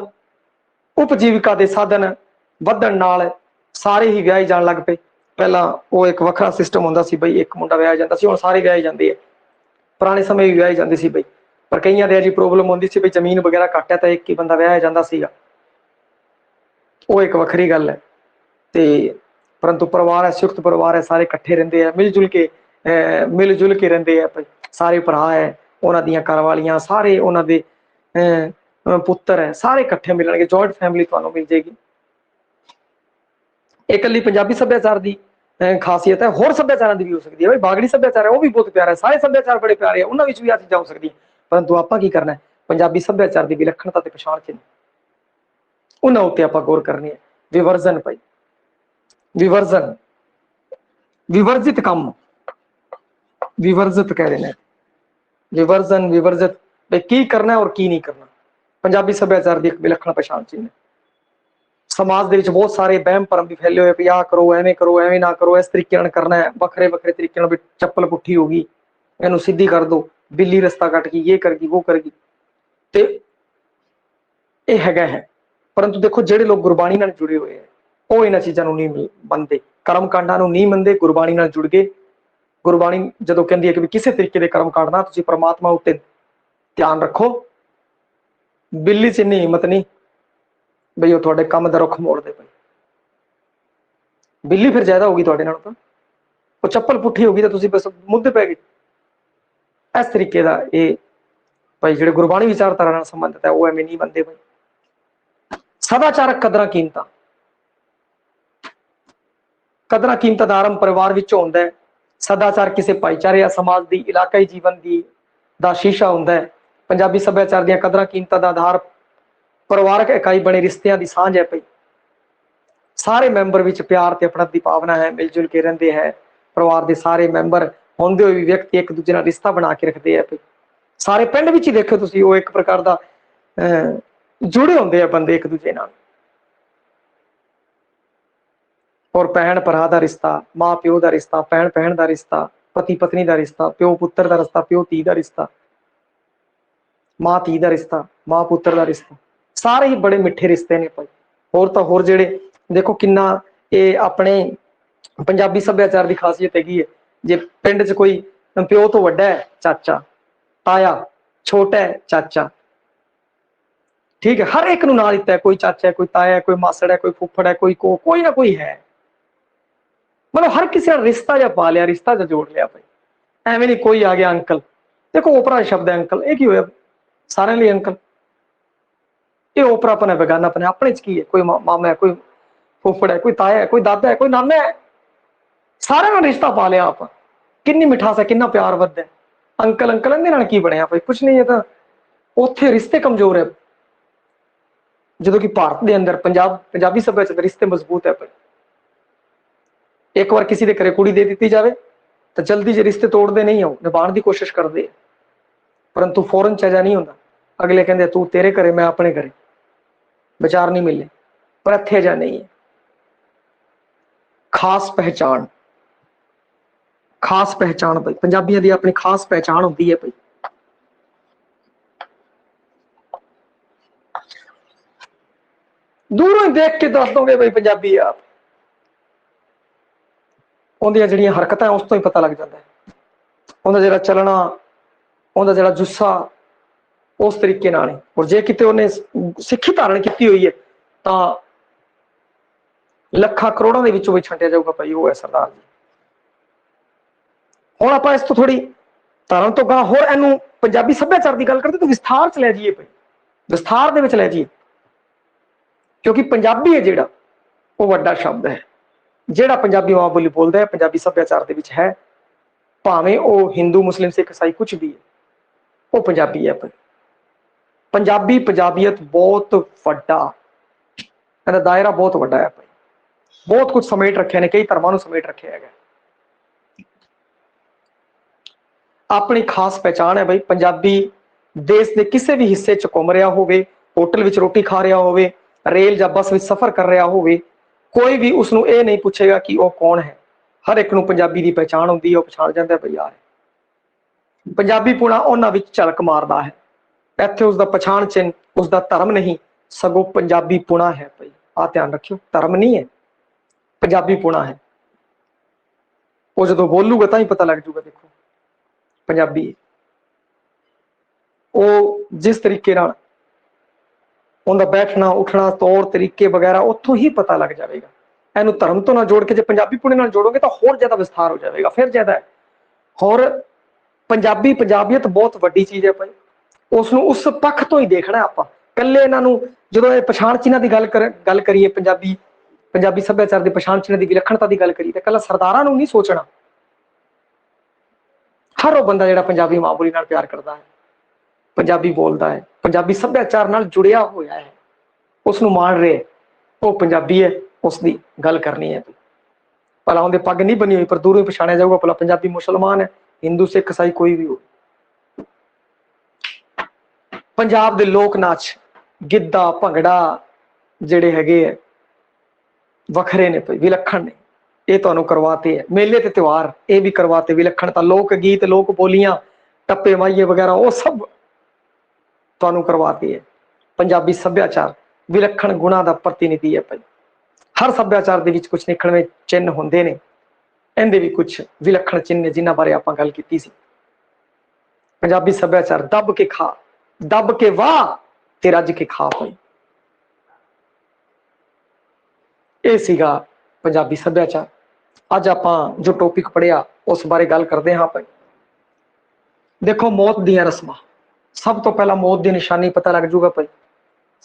ਉਪਜੀਵਿਕਾ ਦੇ ਸਾਧਨ ਵਧਣ ਨਾਲ ਸਾਰੇ ਹੀ ਵਿਆਹੇ ਜਾਣ ਲੱਗ ਪਏ। ਪਹਿਲਾਂ ਉਹ ਇੱਕ ਵੱਖਰਾ ਸਿਸਟਮ ਹੁੰਦਾ ਸੀ ਬਈ, ਇੱਕ ਮੁੰਡਾ ਵਿਆਹਿਆ ਜਾਂਦਾ ਸੀ, ਹੁਣ ਸਾਰੇ ਵਿਆਹੇ ਜਾਂਦੇ ਆ। ਪੁਰਾਣੇ ਸਮੇਂ ਵੀ ਵਿਆਹੇ ਜਾਂਦੇ ਸੀ ਬਈ, ਪਰ ਕਈਆਂ ਦੇ ਅਜੀ ਪ੍ਰੋਬਲਮ ਹੁੰਦੀ ਸੀ ਬਈ ਜ਼ਮੀਨ ਵਗੈਰਾ ਘੱਟ ਹੈ ਤਾਂ ਇੱਕ ਹੀ ਬੰਦਾ ਵਿਆਹਿਆ ਜਾਂਦਾ ਸੀਗਾ, ਉਹ ਇੱਕ ਵੱਖਰੀ ਗੱਲ ਹੈ। ਤੇ ਪਰੰਤੂ ਪਰਿਵਾਰ ਹੈ, ਸੰਯੁਕਤ ਪਰਿਵਾਰ ਹੈ, ਸਾਰੇ ਇਕੱਠੇ ਰਹਿੰਦੇ ਆ, ਮਿਲ ਜੁਲ ਕੇ ਰਹਿੰਦੇ ਆ ਭਾਈ। ਸਾਰੇ ਭਰਾ ਹੈ, ਉਹਨਾਂ ਦੀਆਂ ਘਰਵਾਲੀਆਂ, ਸਾਰੇ ਉਹਨਾਂ ਦੇ ਪੁੱਤਰ ਹੈ, ਸਾਰੇ ਇਕੱਠੇ ਮਿਲਣਗੇ। ਜੁਆਇੰਟ ਫੈਮਿਲੀ ਤੁਹਾਨੂੰ ਮਿਲ ਜਾਏਗੀ। ਇਕੱਲੀ ਪੰਜਾਬੀ ਸੱਭਿਆਚਾਰ ਦੀ ਖਾਸੀਅਤ ਹੈ, ਹੋਰ ਸੱਭਿਆਚਾਰਾਂ ਦੀ ਵੀ ਹੋ ਸਕਦੀ ਹੈ। ਬਾਗੜੀ ਸੱਭਿਆਚਾਰ ਹੈ, ਉਹ ਵੀ ਬਹੁਤ ਪਿਆਰਾ ਹੈ, ਸਾਰੇ ਸੱਭਿਆਚਾਰ ਬੜੇ ਪਿਆਰੇ ਆ, ਉਹਨਾਂ ਵਿੱਚ ਵੀ ਆ ਚੀਜ਼ਾਂ ਹੋ ਸਕਦੀਆਂ। ਪਰੰਤੂ ਆਪਾਂ ਕੀ ਕਰਨਾ ਹੈ? ਪੰਜਾਬੀ ਸੱਭਿਆਚਾਰ ਦੀ ਵਿਲੱਖਣਤਾ ਤੇ ਪਛਾਣ ਚਿੰਨ੍ਹ, ਉਹਨਾਂ ਉੱਤੇ ਆਪਾਂ ਗੌਰ ਕਰਨੀ ਹੈ। ਵਿਵਰਜਨ ਭਾਈ, ਵਿਵਰਜਿਤ ਕੰਮ, ਵਿਵਰਜਿਤ ਕਹਿ ਰਹੇ ਨੇ। ਵਿਵਰਜਿਤ ਬਈ ਕੀ ਕਰਨਾ ਔਰ ਕੀ ਨਹੀਂ ਕਰਨਾ, ਪੰਜਾਬੀ ਸੱਭਿਆਚਾਰ ਦੀ ਇੱਕ ਵਿਲੱਖਣ ਪਛਾਣ ਚਿੰਨ੍ਹ ਹੈ। ਸਮਾਜ ਦੇ ਵਿੱਚ ਬਹੁਤ ਸਾਰੇ ਵਹਿਮ ਭਰਮ ਵੀ ਫੈਲੇ ਹੋਏ, ਵੀ ਆਹ ਕਰੋ, ਐਵੇਂ ਨਾ ਕਰੋ, ਇਸ ਤਰੀਕੇ ਨਾਲ ਕਰਨਾ ਹੈ, ਵੱਖਰੇ ਵੱਖਰੇ ਤਰੀਕੇ ਨਾਲ। ਵੀ ਚੱਪਲ ਪੁੱਠੀ ਹੋ ਗਈ, ਇਹਨੂੰ ਸਿੱਧੀ ਕਰ ਦੋ, ਬਿੱਲੀ ਰਸਤਾ ਕੱਟ ਗਈ, ਇਹ ਕਰ ਗਈ, ਉਹ ਕਰ ਗਈ, ਤੇ ਇਹ ਹੈਗਾ ਹੈ। ਪਰੰਤੂ ਦੇਖੋ, ਜਿਹੜੇ ਲੋਕ ਗੁਰਬਾਣੀ ਨਾਲ ਜੁੜੇ ਹੋਏ ਹੈ, ਉਹ ਇਹਨਾਂ ਚੀਜ਼ਾਂ ਨੂੰ ਨਹੀਂ ਮੰਨਦੇ, ਕਰਮ ਕਾਂਡਾਂ ਨੂੰ ਨਹੀਂ ਮੰਨਦੇ, ਗੁਰਬਾਣੀ ਨਾਲ ਜੁੜ ਗਏ। ਗੁਰਬਾਣੀ ਜਦੋਂ ਕਹਿੰਦੀ ਹੈ ਕਿ ਵੀ ਕਿਸੇ ਤਰੀਕੇ ਦੇ ਕਰਮ ਕਾਂਡ, ਤੁਸੀਂ ਪਰਮਾਤਮਾ ਉੱਤੇ ਧਿਆਨ ਰੱਖੋ, ਬਿੱਲੀ ਚ ਇੰਨੀ ਹਿੰਮਤ ਨਹੀਂ ਬਈ ਉਹ ਤੁਹਾਡੇ ਕੰਮ ਦਾ ਰੁੱਖ ਮੋੜ ਦੇ। ਬਿੱਲੀ ਫਿਰ ਜ਼ਿਆਦਾ ਹੋਗੀ ਤੁਹਾਡੇ ਨਾਲ, ਤਾਂ ਉਹ ਚੱਪਲ ਪੁੱਠੀ ਹੋ ਗਈ ਤਾਂ ਤੁਸੀਂ ਬਸ ਮੁੱਦੇ ਪੈ ਗਏ। ਇਸ ਤਰੀਕੇ ਦਾ ਇਹ ਭਾਈ ਜਿਹੜੇ ਗੁਰਬਾਣੀ ਵਿਚਾਰਧਾਰਾ ਨਾਲ ਸੰਬੰਧਿਤ ਹੈ, ਉਹ ਐਵੇਂ ਨਹੀਂ ਮੰਨਦੇ ਭਾਈ। ਸਦਾਚਾਰਕ ਕਦਰਾਂ ਕੀਮਤਾਂ ਦਾ ਆਰੰਭ ਪਰਿਵਾਰ ਵਿੱਚੋਂ ਹੁੰਦਾ ਹੈ। ਸਦਾਚਾਰ ਕਿਸੇ ਭਾਈਚਾਰੇ ਜਾਂ ਸਮਾਜ ਦੀ ਇਲਾਕਾਈ ਜੀਵਨ ਦਾ ਸ਼ੀਸ਼ਾ ਹੁੰਦਾ ਹੈ। ਪੰਜਾਬੀ ਸੱਭਿਆਚਾਰ ਦੀਆਂ ਕਦਰਾਂ ਕੀਮਤਾਂ ਦਾ ਆਧਾਰ ਪਰਿਵਾਰਕ ਇਕਾਈ ਬਣੇ ਰਿਸ਼ਤਿਆਂ ਦੀ ਸਾਂਝ ਹੈ ਭਾਈ। ਸਾਰੇ ਮੈਂਬਰ ਵਿੱਚ ਪਿਆਰ ਤੇ ਆਪਣਤ ਦੀ ਭਾਵਨਾ ਹੈ, ਮਿਲ ਜੁਲ ਕੇ ਰਹਿੰਦੇ ਹੈ। ਪਰਿਵਾਰ ਦੇ ਸਾਰੇ ਮੈਂਬਰ ਹੁੰਦੇ ਹੋਏ ਵੀ ਵਿਅਕਤੀ ਇੱਕ ਦੂਜੇ ਨਾਲ ਰਿਸ਼ਤਾ ਬਣਾ ਕੇ ਰੱਖਦੇ ਆ ਭਾਈ। ਸਾਰੇ ਪਿੰਡ ਵਿੱਚ ਹੀ ਦੇਖੋ ਤੁਸੀਂ, ਉਹ ਇੱਕ ਪ੍ਰਕਾਰ ਦਾ ਜੁੜੇ ਹੁੰਦੇ ਆ ਬੰਦੇ ਇੱਕ ਦੂਜੇ ਨਾਲ। ਔਰ ਭੈਣ ਭਰਾ ਦਾ ਰਿਸ਼ਤਾ, ਮਾਂ ਪਿਓ ਦਾ ਰਿਸ਼ਤਾ, ਭੈਣ ਭੈਣ ਦਾ ਰਿਸ਼ਤਾ, ਪਤੀ ਪਤਨੀ ਦਾ ਰਿਸ਼ਤਾ, ਪਿਓ ਪੁੱਤਰ ਦਾ ਰਿਸ਼ਤਾ, ਪਿਓ ਧੀ ਦਾ ਰਿਸ਼ਤਾ, ਮਾਂ ਧੀ ਦਾ ਰਿਸ਼ਤਾ, ਮਾਂ ਪੁੱਤਰ ਦਾ ਰਿਸ਼ਤਾ, ਸਾਰੇ ਹੀ ਬੜੇ ਮਿੱਠੇ ਰਿਸ਼ਤੇ ਨੇ ਭਾਈ। ਹੋਰ ਤਾਂ ਹੋਰ ਜਿਹੜੇ ਦੇਖੋ ਕਿੰਨਾ ਇਹ ਆਪਣੇ ਪੰਜਾਬੀ ਸੱਭਿਆਚਾਰ ਦੀ ਖਾਸੀਅਤ ਹੈਗੀ ਹੈ। ਜੇ ਪਿੰਡ 'ਚ ਕੋਈ ਪਿਓ ਤੋਂ ਵੱਡਾ ਹੈ ਚਾਚਾ, ਤਾਇਆ, ਛੋਟਾ ਹੈ ਚਾਚਾ, ਠੀਕ ਹੈ, ਹਰ ਇੱਕ ਨੂੰ ਨਾਂ ਦਿੱਤਾ ਹੈ। ਕੋਈ ਚਾਚਾ ਹੈ, ਕੋਈ ਤਾਇਆ ਹੈ, ਕੋਈ ਮਾਸੜ ਹੈ, ਕੋਈ ਫੁੱਫੜ ਹੈ, ਕੋਈ ਨਾ ਕੋਈ ਹੈ। ਮਤਲਬ ਹਰ ਕਿਸੇ ਨਾਲ ਰਿਸ਼ਤਾ ਜਿਹਾ ਪਾ ਲਿਆ, ਰਿਸ਼ਤਾ ਜਿਹਾ ਜੋੜ ਲਿਆ ਭਾਈ। ਐਵੇਂ ਨਹੀਂ ਕੋਈ ਆ ਗਿਆ ਅੰਕਲ, ਦੇਖੋ ਓਪਰਾ ਸ਼ਬਦ ਹੈ ਅੰਕਲ, ਇਹ ਕੀ ਹੋਇਆ? ਸਾਰਿਆਂ ਲਈ ਅੰਕਲ, ਇਹ ਓਪਰਾਪਨ ਹੈ, ਬੇਗਾਨਾਪਨ ਹੈ। ਆਪਣੇ ਚ ਕੀ ਹੈ? ਕੋਈ ਮਾਮਾ ਹੈ, ਕੋਈ ਫੁੱਫੜ ਹੈ, ਕੋਈ ਤਾਇਆ ਹੈ, ਕੋਈ ਦਾਦਾ ਹੈ, ਕੋਈ ਨਾਨਾ ਹੈ, ਸਾਰਿਆਂ ਨਾਲ ਰਿਸ਼ਤਾ ਪਾ ਲਿਆ ਆਪਾਂ। ਕਿੰਨੀ ਮਿਠਾਸ ਹੈ, ਕਿੰਨਾ ਪਿਆਰ ਵੱਧਦਾ। ਅੰਕਲ ਅੰਕਲ ਇਹਦੇ ਨਾਲ ਕੀ ਬਣਿਆ ਭਾਈ? ਕੁਛ ਨਹੀਂ, ਇਹ ਤਾਂ ਉੱਥੇ ਰਿਸ਼ਤੇ ਕਮਜ਼ੋਰ ਹੈ। ਜਦੋਂ ਕਿ ਭਾਰਤ ਦੇ ਅੰਦਰ ਪੰਜਾਬੀ ਸੱਭਿਆਚਾਰ ਦੇ ਰਿਸ਼ਤੇ ਮਜ਼ਬੂਤ ਹੈ ਭਾਈ। ਇੱਕ ਵਾਰ ਕਿਸੇ ਦੇ ਘਰੇ ਕੁੜੀ ਦੇ ਦਿੱਤੀ ਜਾਵੇ ਤਾਂ ਜਲਦੀ ਜੇ ਰਿਸ਼ਤੇ ਤੋੜਦੇ ਨਹੀਂ ਹੋ, ਨਿਭਾਉਣ ਦੀ ਕੋਸ਼ਿਸ਼ ਕਰਦੇ, ਪਰੰਤੂ ਫੌਰਨ ਚ ਅਜਾ ਨਹੀਂ ਹੁੰਦਾ। ਅਗਲੇ ਕਹਿੰਦੇ ਤੂੰ ਤੇਰੇ ਘਰੇ ਮੈਂ ਆਪਣੇ ਘਰੇ, ਵਿਚਾਰ ਨਹੀਂ ਮਿਲੇ। ਪਰ ਇੱਥੇ ਅਜਾ ਨਹੀਂ ਹੈ। ਖਾਸ ਪਹਿਚਾਣ, ਖਾਸ ਪਹਿਚਾਣ ਬਈ ਪੰਜਾਬੀਆਂ ਦੀ ਆਪਣੀ ਖਾਸ ਪਹਿਚਾਣ ਹੁੰਦੀ ਹੈ ਬਈ। ਦੂਰੋਂ ਹੀ ਦੇਖ ਕੇ ਦੱਸ ਦੋਗੇ ਬਈ ਪੰਜਾਬੀ ਆ। ਉਹਦੀਆਂ ਜਿਹੜੀਆਂ ਹਰਕਤਾਂ ਉਸ ਤੋਂ ਹੀ ਪਤਾ ਲੱਗ ਜਾਂਦਾ ਹੈ, ਉਹਦਾ ਜਿਹੜਾ ਚੱਲਣਾ, ਉਹਦਾ ਜਿਹੜਾ ਜੁੱਸਾ ਉਸ ਤਰੀਕੇ ਨਾਲ। ਔਰ ਜੇ ਕਿਤੇ ਉਹਨੇ ਸਿੱਖੀ ਧਾਰਨ ਕੀਤੀ ਹੋਈ ਹੈ ਤਾਂ ਲੱਖਾਂ ਕਰੋੜਾਂ ਦੇ ਵਿੱਚੋਂ ਵੀ ਛੱਡਿਆ ਜਾਊਗਾ ਭਾਈ ਉਹ ਹੈ ਸਰਦਾਰ ਜੀ। ਹੁਣ ਆਪਾਂ ਇਸ ਤੋਂ ਥੋੜੀ ਧਰਮ ਤੋਂ ਗਾਂ ਹੋਰ ਇਹਨੂੰ ਪੰਜਾਬੀ ਸੱਭਿਆਚਾਰ ਦੀ ਗੱਲ ਕਰਦੇ ਤਾਂ ਵਿਸਥਾਰ ਚ ਲੈ ਜਾਈਏ ਭਾਈ, ਵਿਸਥਾਰ ਦੇ ਵਿੱਚ ਲੈ ਜਾਈਏ, ਕਿਉਂਕਿ ਪੰਜਾਬੀ ਹੈ ਜਿਹੜਾ ਉਹ ਵੱਡਾ ਸ਼ਬਦ ਹੈ। ਜਿਹੜਾ ਪੰਜਾਬੀ ਮਾਂ ਬੋਲੀ ਬੋਲਦਾ ਹੈ ਪੰਜਾਬੀ ਸੱਭਿਆਚਾਰ ਦੇ ਵਿੱਚ ਹੈ, ਭਾਵੇਂ ਉਹ ਹਿੰਦੂ ਮੁਸਲਿਮ ਸਿੱਖ ਈਸਾਈ ਕੁਝ ਵੀ ਹੈ, ਉਹ ਪੰਜਾਬੀ ਹੈ ਭਾਈ। ਪੰਜਾਬੀ ਪੰਜਾਬੀਅਤ ਬਹੁਤ ਵੱਡਾ, ਇਹਦਾ ਦਾਇਰਾ ਬਹੁਤ ਵੱਡਾ ਹੈ ਭਾਈ, ਬਹੁਤ ਕੁਝ ਸਮੇਟ ਰੱਖਿਆ ਨੇ, ਕਈ ਧਰਮਾਂ ਨੂੰ ਸਮੇਟ ਰੱਖਿਆ ਹੈਗਾ। ਆਪਣੀ ਖਾਸ ਪਹਿਚਾਣ ਹੈ ਬਈ। ਪੰਜਾਬੀ ਦੇਸ਼ ਦੇ ਕਿਸੇ ਵੀ ਹਿੱਸੇ ਚ ਘੁੰਮ ਰਿਹਾ ਹੋਵੇ, ਹੋਟਲ ਵਿੱਚ ਰੋਟੀ ਖਾ ਰਿਹਾ ਹੋਵੇ, ਰੇਲ ਜਾਂ ਬੱਸ ਵਿੱਚ ਸਫ਼ਰ ਕਰ ਰਿਹਾ ਹੋਵੇ, ਕੋਈ ਵੀ ਉਸਨੂੰ ਇਹ ਨਹੀਂ ਪੁੱਛੇਗਾ ਕਿ ਉਹ ਕੌਣ ਹੈ। ਹਰ ਇੱਕ ਨੂੰ ਪੰਜਾਬੀ ਦੀ ਪਹਿਚਾਣ ਹੁੰਦੀ ਹੈ, ਉਹ ਪਛਾਣ ਜਾਂਦਾ ਬਈ ਯਾਰ ਪੰਜਾਬੀ ਪੁਣਾ ਉਹਨਾਂ ਵਿੱਚ ਝਲਕ ਮਾਰਦਾ ਹੈ। ਇੱਥੇ ਉਸਦਾ ਪਛਾਣ ਚਿੰਨ ਉਸਦਾ ਧਰਮ ਨਹੀਂ, ਸਗੋਂ ਪੰਜਾਬੀ ਪੁਣਾ ਹੈ ਭਾਈ। ਆਹ ਧਿਆਨ ਰੱਖਿਓ, ਧਰਮ ਨਹੀਂ ਹੈ, ਪੰਜਾਬੀ ਪੁਣਾ ਹੈ। ਉਹ ਜਦੋਂ ਬੋਲੂਗਾ ਤਾਂ ਹੀ ਪਤਾ ਲੱਗ ਜੂਗਾ, ਦੇਖੋ ਪੰਜਾਬੀ। ਉਹ ਜਿਸ ਤਰੀਕੇ ਨਾਲ ਉਹਦਾ ਬੈਠਣਾ ਉੱਠਣਾ ਤੌਰ ਤਰੀਕੇ ਵਗੈਰਾ ਉੱਥੋਂ ਹੀ ਪਤਾ ਲੱਗ ਜਾਵੇਗਾ। ਇਹਨੂੰ ਧਰਮ ਤੋਂ ਨਾ ਜੋੜ ਕੇ ਜੇ ਪੰਜਾਬੀ ਪੁਣੇ ਨਾਲ ਜੋੜੋਗੇ ਤਾਂ ਹੋਰ ਜ਼ਿਆਦਾ ਵਿਸਥਾਰ ਹੋ ਜਾਵੇਗਾ, ਫਿਰ ਜ਼ਿਆਦਾ ਹੈ। ਹੋਰ ਪੰਜਾਬੀ ਪੰਜਾਬੀਅਤ ਬਹੁਤ ਵੱਡੀ ਚੀਜ਼ ਹੈ ਭਾਈ, ਉਸਨੂੰ ਉਸ ਪੱਖ ਤੋਂ ਹੀ ਦੇਖਣਾ ਆਪਾਂ। ਕੱਲੇ ਇਹਨਾਂ ਨੂੰ ਜਦੋਂ ਇਹ ਪਛਾਣ ਚਿੰਨ੍ਹਾਂ ਦੀ ਗੱਲ ਕਰੀਏ, ਪੰਜਾਬੀ ਸੱਭਿਆਚਾਰ ਦੇ ਪਛਾਣ ਚਿੰਨ੍ਹਾਂ ਦੀ ਵਿਲੱਖਣਤਾ ਦੀ ਗੱਲ ਕਰੀਏ ਤਾਂ ਕੱਲਾ ਸਰਦਾਰਾਂ ਨੂੰ ਨਹੀਂ ਸੋਚਣਾ। ਹਰ ਉਹ ਬੰਦਾ ਜਿਹੜਾ ਪੰਜਾਬੀ ਮਾਂ ਬੋਲੀ ਨਾਲ ਪਿਆਰ ਕਰਦਾ ਹੈ, ਪੰਜਾਬੀ ਬੋਲਦਾ ਹੈ, ਪੰਜਾਬੀ ਸੱਭਿਆਚਾਰ ਨਾਲ ਜੁੜਿਆ ਹੋਇਆ ਹੈ, ਉਸਨੂੰ ਮਾਣ ਰਿਹਾ, ਉਹ ਪੰਜਾਬੀ ਹੈ, ਉਸਦੀ ਗੱਲ ਕਰਨੀ ਹੈ। ਭਲਾ ਉਹਦੇ ਪੱਗ ਨਹੀਂ ਬਣੀ ਹੋਈ ਪਰ ਦੂਰੋਂ ਹੀ ਪਛਾਣਿਆ ਜਾਊਗਾ ਭਲਾ ਪੰਜਾਬੀ ਮੁਸਲਮਾਨ ਹੈ, ਹਿੰਦੂ ਸਿੱਖ ਈਸਾਈ ਕੋਈ ਵੀ ਹੋ। ਪੰਜਾਬ ਦੇ ਲੋਕ ਨਾਚ ਗਿੱਧਾ ਭੰਗੜਾ ਜਿਹੜੇ ਹੈਗੇ ਹੈ ਵੱਖਰੇ ਨੇ ਭਾਈ, ਵਿਲੱਖਣ ਨੇ। ਇਹ ਤੁਹਾਨੂੰ ਕਰਵਾਤੇ ਹੈ ਮੇਲੇ ਤੇ ਤਿਉਹਾਰ, ਇਹ ਵੀ ਕਰਵਾਤੇ ਵਿਲੱਖਣਤਾ। ਲੋਕ ਗੀਤ, ਲੋਕ ਬੋਲੀਆਂ, ਟੱਪੇ ਮਾਈਏ ਵਗੈਰਾ ਉਹ ਸਭ ਤੁਹਾਨੂੰ ਕਰਵਾਤੀ ਹੈ। ਪੰਜਾਬੀ ਸੱਭਿਆਚਾਰ ਵਿਲੱਖਣ ਗੁਣਾਂ ਦਾ ਪ੍ਰਤੀਨਿਧੀ ਹੈ ਭਾਈ। ਹਰ ਸੱਭਿਆਚਾਰ ਦੇ ਵਿੱਚ ਕੁਝ ਨਿਖੜਵੇਂ ਚਿੰਨ੍ਹ ਹੁੰਦੇ ਨੇ, ਇਹਦੇ ਵੀ ਕੁਝ ਵਿਲੱਖਣ ਚਿੰਨ੍ਹ ਨੇ ਜਿਨ੍ਹਾਂ ਬਾਰੇ ਆਪਾਂ ਗੱਲ ਕੀਤੀ ਸੀ। ਪੰਜਾਬੀ ਸੱਭਿਆਚਾਰ ਦੱਬ ਕੇ ਖਾ, ਦੱਬ ਕੇ ਵਾਹ ਤੇ ਰੱਜ ਕੇ ਖਾ ਭਾਈ। ਇਹ ਸੀਗਾ ਪੰਜਾਬੀ ਸੱਭਿਆਚਾਰ। ਅੱਜ ਆਪਾਂ ਜੋ ਟੌਪਿਕ ਪੜ੍ਹਿਆ ਉਸ ਬਾਰੇ ਗੱਲ ਕਰਦੇ ਹਾਂ ਭਾਈ। ਦੇਖੋ, ਮੌਤ ਦੀਆਂ ਰਸਮਾਂ। ਸਭ ਤੋਂ ਪਹਿਲਾਂ ਮੌਤ ਦੀ ਨਿਸ਼ਾਨੀ ਪਤਾ ਲੱਗ ਜੂਗਾ ਭਾਈ,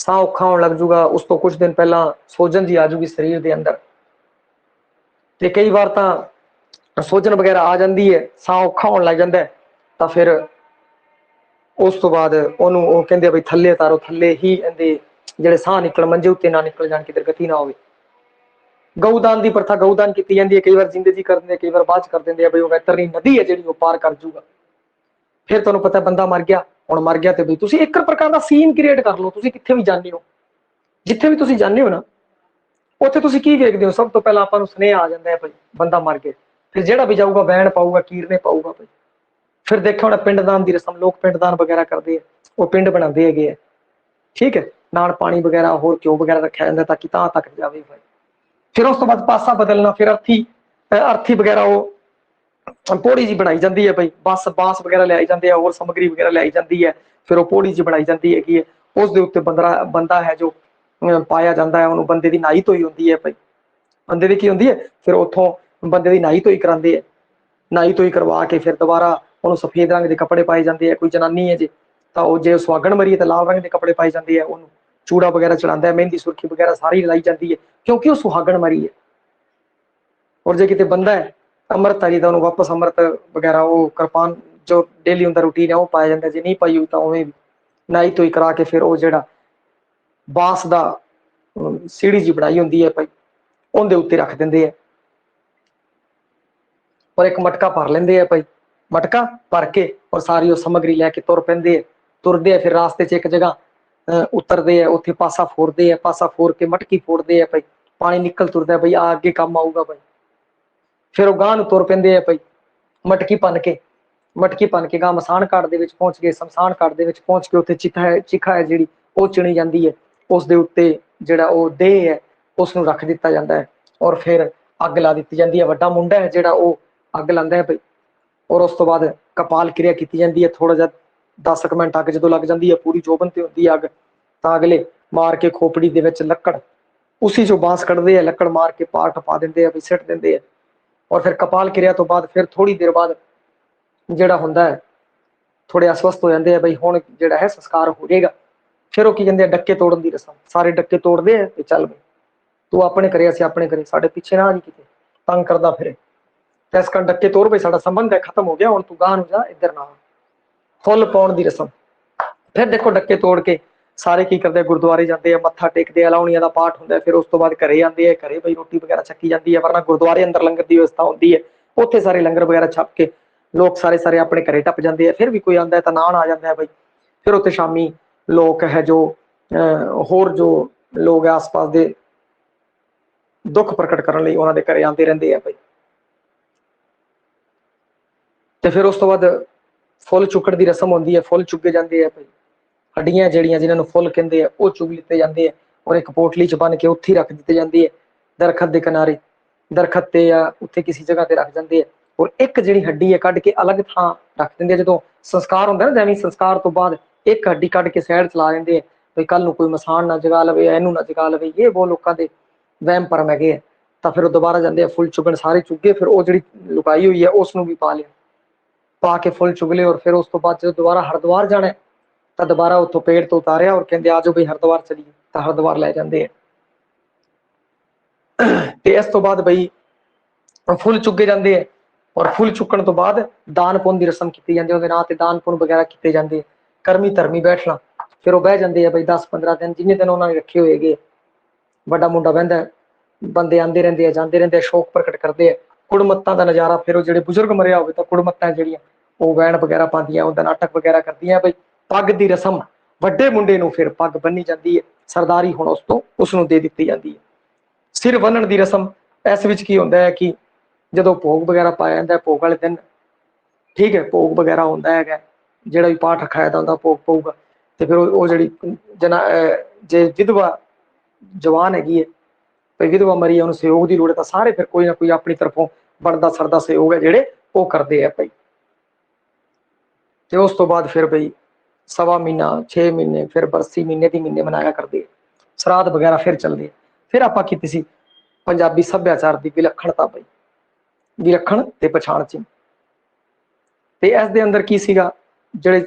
ਸਾਹ ਔਖਾ ਹੋਣ ਲੱਗ ਜੂਗਾ, ਉਸ ਤੋਂ ਕੁਝ ਦਿਨ ਪਹਿਲਾਂ ਸੋਜਨ ਜੀ ਆ ਜੂਗੀ ਸਰੀਰ ਦੇ ਅੰਦਰ, ਤੇ ਕਈ ਵਾਰ ਤਾਂ ਸੋਜਨ ਵਗੈਰਾ ਆ ਜਾਂਦੀ ਹੈ, ਸਾਹ ਔਖਾ ਹੋਣ ਲੱਗ ਜਾਂਦਾ ਹੈ, ਤਾਂ ਫਿਰ ਉਸ ਤੋਂ ਬਾਅਦ ਉਹਨੂੰ ਉਹ ਕਹਿੰਦੇ ਬਈ ਥੱਲੇ ਉਤਾਰੋ, ਥੱਲੇ ਹੀ ਇਹਦੇ ਜਿਹੜੇ ਸਾਹ ਨਿਕਲ ਮੰਜੇ ਉੱਤੇ ਨਾ ਨਿਕਲ ਜਾਣ, ਕਿਤੇ ਗਤੀ ਨਾ ਹੋਵੇ। ਗਊਦਾਨ ਦੀ ਪ੍ਰਥਾ, ਗਊਦਾਨ ਕੀਤੀ ਜਾਂਦੀ ਹੈ, ਕਈ ਵਾਰ ਜਿੰਦੇ ਜੀ ਕਰ ਦਿੰਦੇ, ਕਈ ਵਾਰ ਬਾਅਦ ਚ ਕਰ ਦਿੰਦੇ ਆ ਬਈ ਉਹ ਵੈਤਰਨੀ ਨਦੀ ਹੈ ਜਿਹੜੀ ਉਹ ਪਾਰ ਕਰ ਜੂਗਾ। ਫਿਰ ਤੁਹਾਨੂੰ ਪਤਾ ਬੰਦਾ ਮਰ ਗਿਆ, ਹੁਣ ਮਰ ਗਿਆ ਤੇ ਬਈ ਤੁਸੀਂ ਇੱਕ ਪ੍ਰਕਾਰ ਦਾ ਸੀਨ ਕ੍ਰੀਏਟ ਕਰ ਲਓ। ਤੁਸੀਂ ਕਿੱਥੇ ਵੀ ਜਾਂਦੇ ਹੋ, ਜਿੱਥੇ ਵੀ ਤੁਸੀਂ ਜਾਂਦੇ ਹੋ ਨਾ, ਉੱਥੇ ਤੁਸੀਂ ਕੀ ਵੇਖਦੇ ਹੋ? ਸਭ ਤੋਂ ਪਹਿਲਾਂ ਆਪਾਂ ਨੂੰ ਸੁਨੇਹਾ ਆ ਜਾਂਦਾ ਹੈ ਭਾਈ ਬੰਦਾ ਮਰ ਗਿਆ। ਫਿਰ ਜਿਹੜਾ ਵੀ ਜਾਊਗਾ ਵੈਣ ਪਾਊਗਾ, ਕੀਰਨੇ ਪਾਊਗਾ ਭਾਈ। ਫਿਰ ਦੇਖਿਆ ਹੋਣਾ ਪਿੰਡਦਾਨ ਦੀ ਰਸਮ, ਲੋਕ ਪਿੰਡਦਾਨ ਵਗੈਰਾ ਕਰਦੇ ਆ, ਉਹ ਪਿੰਡ ਬਣਾਉਂਦੇ ਹੈਗੇ ਆ, ਠੀਕ ਹੈ, ਨਾਲ ਪਾਣੀ ਵਗੈਰਾ ਹੋਰ ਘਿਓ ਵਗੈਰਾ ਰੱਖਿਆ ਜਾਂਦਾ ਤਾਂ ਕਿ ਤਾਂ ਤੱਕ ਜਾਵੇ ਭਾਈ। ਫਿਰ ਉਸ ਤੋਂ ਬਾਅਦ ਪਾਸਾ ਬਦਲਣਾ, ਫਿਰ ਅਰਥੀ ਵਗੈਰਾ ਉਹ ਪੌੜੀ ਜੀ ਬਣਾਈ ਜਾਂਦੀ ਹੈ ਭਾਈ, ਬਾਂਸ ਵਗੈਰਾ ਲਿਆਈ ਜਾਂਦੇ ਆ, ਹੋਰ ਸਮੱਗਰੀ ਵਗੈਰਾ ਲਿਆਈ ਜਾਂਦੀ ਹੈ, ਫਿਰ ਉਹ ਪੌੜੀ ਜੀ ਬਣਾਈ ਜਾਂਦੀ ਹੈਗੀ ਹੈ। ਉਸ ਦੇ ਉੱਤੇ ਬੰਦਾ ਹੈ ਜੋ ਪਾਇਆ ਜਾਂਦਾ ਹੈ, ਉਹਨੂੰ ਬੰਦੇ ਦੀ ਨਾਈ ਧੋਈ ਹੁੰਦੀ ਹੈ ਭਾਈ। ਬੰਦੇ ਦੀ ਕੀ ਹੁੰਦੀ ਹੈ, ਫਿਰ ਉੱਥੋਂ ਬੰਦੇ ਦੀ ਨਾਈ ਧੋਈ ਕਰਾਉਂਦੇ ਹੈ, ਨਾਈ ਧੋਈ ਕਰਵਾ ਕੇ ਫਿਰ ਦੁਬਾਰਾ ਉਹਨੂੰ ਸਫੇਦ ਰੰਗ ਦੇ ਕੱਪੜੇ ਪਾਏ ਜਾਂਦੇ ਆ। ਕੋਈ ਜਨਾਨੀ ਹੈ ਜੇ ਤਾਂ ਉਹ ਜੇ ਸੁਹਾਗਣ ਮਰੀ ਹੈ ਤਾਂ ਲਾਲ ਰੰਗ ਦੇ ਕੱਪੜੇ ਪਾਏ ਜਾਂਦੇ ਆ, ਉਹਨੂੰ ਚੂੜਾ ਵਗੈਰਾ ਚੜਾਉਂਦਾ ਹੈ, ਮਹਿੰਦੀ ਸੁਰਖੀ ਵਗੈਰਾ ਸਾਰੀ ਲਾਈ ਜਾਂਦੀ ਹੈ, ਕਿਉਂਕਿ ਉਹ ਸੁਹਾਗਣ ਮਰੀ ਹੈ। ਔਰ ਜੇ ਕਿਤੇ ਬੰਦਾ ਹੈ ਅੰਮ੍ਰਿਤਧਾਰੀ ਤਾਂ ਉਹਨੂੰ ਵਾਪਸ ਅੰਮ੍ਰਿਤ ਵਗੈਰਾ ਉਹ ਕਿਰਪਾਨ ਜੋ ਡੇਲੀ ਹੁੰਦਾ ਰੂਟੀਨ ਹੈ ਉਹ ਪਾਇਆ ਜਾਂਦਾ। ਜੇ ਨਹੀਂ ਪਾਈ ਹੋਈ ਤਾਂ ਉਵੇਂ ਨਾਈ ਧੋਈ ਕਰਾ ਕੇ ਫਿਰ ਉਹ ਜਿਹੜਾ ਬਾਂਸ ਦਾ ਸੀੜੀ ਜੀ ਬਣਾਈ ਹੁੰਦੀ ਹੈ ਭਾਈ, ਉਹਦੇ ਉੱਤੇ ਰੱਖ ਦਿੰਦੇ ਆ। और एक मटका भर लेंदे है भाई, मटका भर के और सारी वो समग्री लैके तुर पैंदे तुरदे है। फिर रास्ते च एक जगह उतरते है, उत्थे पासा फोड़ते है, पासा फोड़ के मटकी फोड़ते है भाई, पानी निकल तुरदा है भाई, आ अगे काम आऊगा भाई। फिर वो गांह तुर पैंदे है भाई, मटकी भन के गांह मसान घाट दे विच पहुंच गए। शमशान घाट दे विच पहुंच के उत्थे चिखा है जिहड़ी ਉਹ ਚਿਣੀ ਜਾਂਦੀ है, उस दे उत्ते जिहड़ा ਉਹ देह है उसनूं रख दिता जाता है और फिर अग ला दी जाती है। वड्डा मुंडा है जिहड़ा ਉਹ अग लांदा है भाई, और उस तो बाद कपाल क्रिया की जाती है। थोड़ा जिहा 10 मिनट अग जो लग जाती है, पूरी जोबन ते होंदी अग, तो अगले मार के खोपड़ी दे विच लक्कड़, उसी चो बांस कढ़दे है, लक्कड़ मार के पार ठपा देंदे है, सिट देंदे है। और फिर कपाल क्रिया तो बाद फिर थोड़ी देर बाद जिहड़ा हुंदा है थोड़े अस्वस्थ हो जाते हैं भाई, हुण जिहड़ा है संस्कार हो जाएगा। फिर वो की कहते हैं डक्के तोड़न की रस्म, सारे डक्के तोड़ते हैं, चल भाई तू अपने करे असीं अपने करे, साडे पीछे ना आ जी किते तंग करदा फिरे, इस कारण डक्के तोड़ भाई, साडा संबंध है खत्म हो गया, हुण तू गांह नूं जा, इधर ना आ। फुल पाउण दी रस्म। फिर देखो डक्के तोड़ के सारे की करते गुरुद्वारे जाते हैं, मत्था टेकते हैं, लाउणियां दा पाठ हुंदा है। फिर उस तो बाद घरे आते हैं, घरे भाई रोटी वगैरह छकी जाती है, वरना गुरुद्वारे अंदर लंगर की व्यवस्था होती है, उत्थे सारे लंगर वगैरह छप के लोग सारे सारे अपने घरे टप जाते हैं। फिर भी कोई आता है तो नान आ जाता है भाई। फिर उत्थे शामी लोग है जो होर जो लोग है आस पास के दुख प्रकट करने लई उन्हां दे घरे आते रहते हैं भाई। तो फिर उस तो बाद फुल चुकड़ की रस्म होती है, फुल चुगे जाते हैं भाई, हड्डियां जड़ियां जिन्होंने फुल कहते हैं वो चुग लिते जाते हैं और एक पोटली च बन के उत्थे ही रख दी जाती है, दरखत के किनारे, दरखत ते या उत्थे किसी जगह ते रख जाते हैं। और एक जी हड्डी है कढ़ के अलग थां रख देंगे, जो संस्कार होंगे ना जैवी संस्कार तो बाद एक हड्डी कढ़ के सैड चला देंगे भाई, कल कोई मसान ना जगा लवे, इनू ना जगा लवे, ये वो लोगों के वहम भरम है। तो फिर दोबारा जाते हैं फुल चुगन, सारे चुगे, फिर वो जी लुकाई हुई है उसनों भी पा लिया, पा के फुल चुग ले। और फिर उस तो बाद जो दोबारा हरिद्वार जाना है तो दोबारा उतो पेड़ तो उतारिया और कहते आ जाओ भाई हरिद्वार चलीए, तो हरिद्वार लै जाते हैं। इस तो बाद बई फुल चुगे जाते हैं और फुल चुकन तो बाद दान पुन की रस्म की जाती है, नाम से दान पुन वगैरह किए जाते हैं। करमी धर्मी बैठना, फिर वो बह जाते हैं भाई 10-15 दिन, जिन्ने दिन उन्होंने रखे हुए गए। बड़ा मुंडा बहता है, बंदे आते रहते हैं जाते रहते हैं, शौक प्रकट करते हैं, कुड़मत्ता का नज़ारा। फिर वो जो बुजुर्ग मरिया हो तो कुड़मत्ता जड़ियाँ वो वैन वगैरह पादियां, उनका नाटक वगैरह करदियां भाई। पग की रस्म, ਵੱਡੇ मुंडे नूं फिर पग बन्नी जाती है, सरदारी हुण उस तो उसनूं दे दी जाती है। सिर बन्नण की रस्म इस विच की होंदा है कि जो भोग वगैरह पाया जाता है भोग वाले दिन, ठीक है, भोग वगैरह होंदा है, जिहड़ा भी पाठ रखाया जाता भोग पऊगा। तो फिर वो जी जना जे विधवा जवान हैगी है भाई, विधवा मरी है, उन्हें सहयोग की लोड़ है, तो सारे फिर कोई ना कोई अपनी तरफों बनता सरदा सहयोग है जिहड़े वो करते हैं भाई। तो उस तो बाद फिर भाई सवा महीना 6 महीने फिर बरसी महीने की महीने मनाया करते, श्राद्ध वगैरह फिर चलते। फिर आप की पंजाबी सभ्याचार की विलक्षणता भाई, विलक्षण ते पछाण चिन्ह। तो इस दे अंदर की सीगा जिहड़े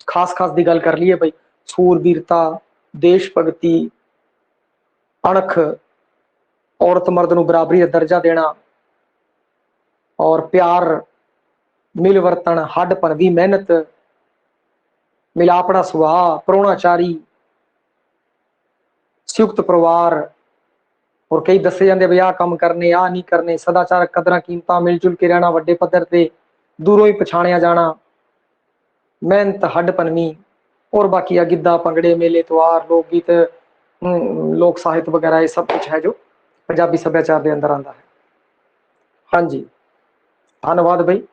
खास खास की गल कर लीए भाई, सूरबीरता, देश भगती, अणख, औरत मर्द नूं बराबरी का दर्जा देना, और प्यार, मिलवर्तन, हड भनवी मेहनत, मिलापड़ा सुभाव, प्रोणाचारी, संयुक्त परिवार, और कई दसे जाते भी आ काम करने आ नहीं करने, सदाचार, कदर कीमत, मिलजुल के रहना, वड्डे पद्धर ते दूरों ही पछाणिया जाना, मेहनत, हड भनवी, और बाकी गिद्धा, भंगड़े, मेले, त्योहार, लोक गीत, लोक साहित्य वगैरह, ये सब कुछ है जो पंजाबी सभ्याचार के अंदर आता है। हाँ जी, धन्यवाद भाई।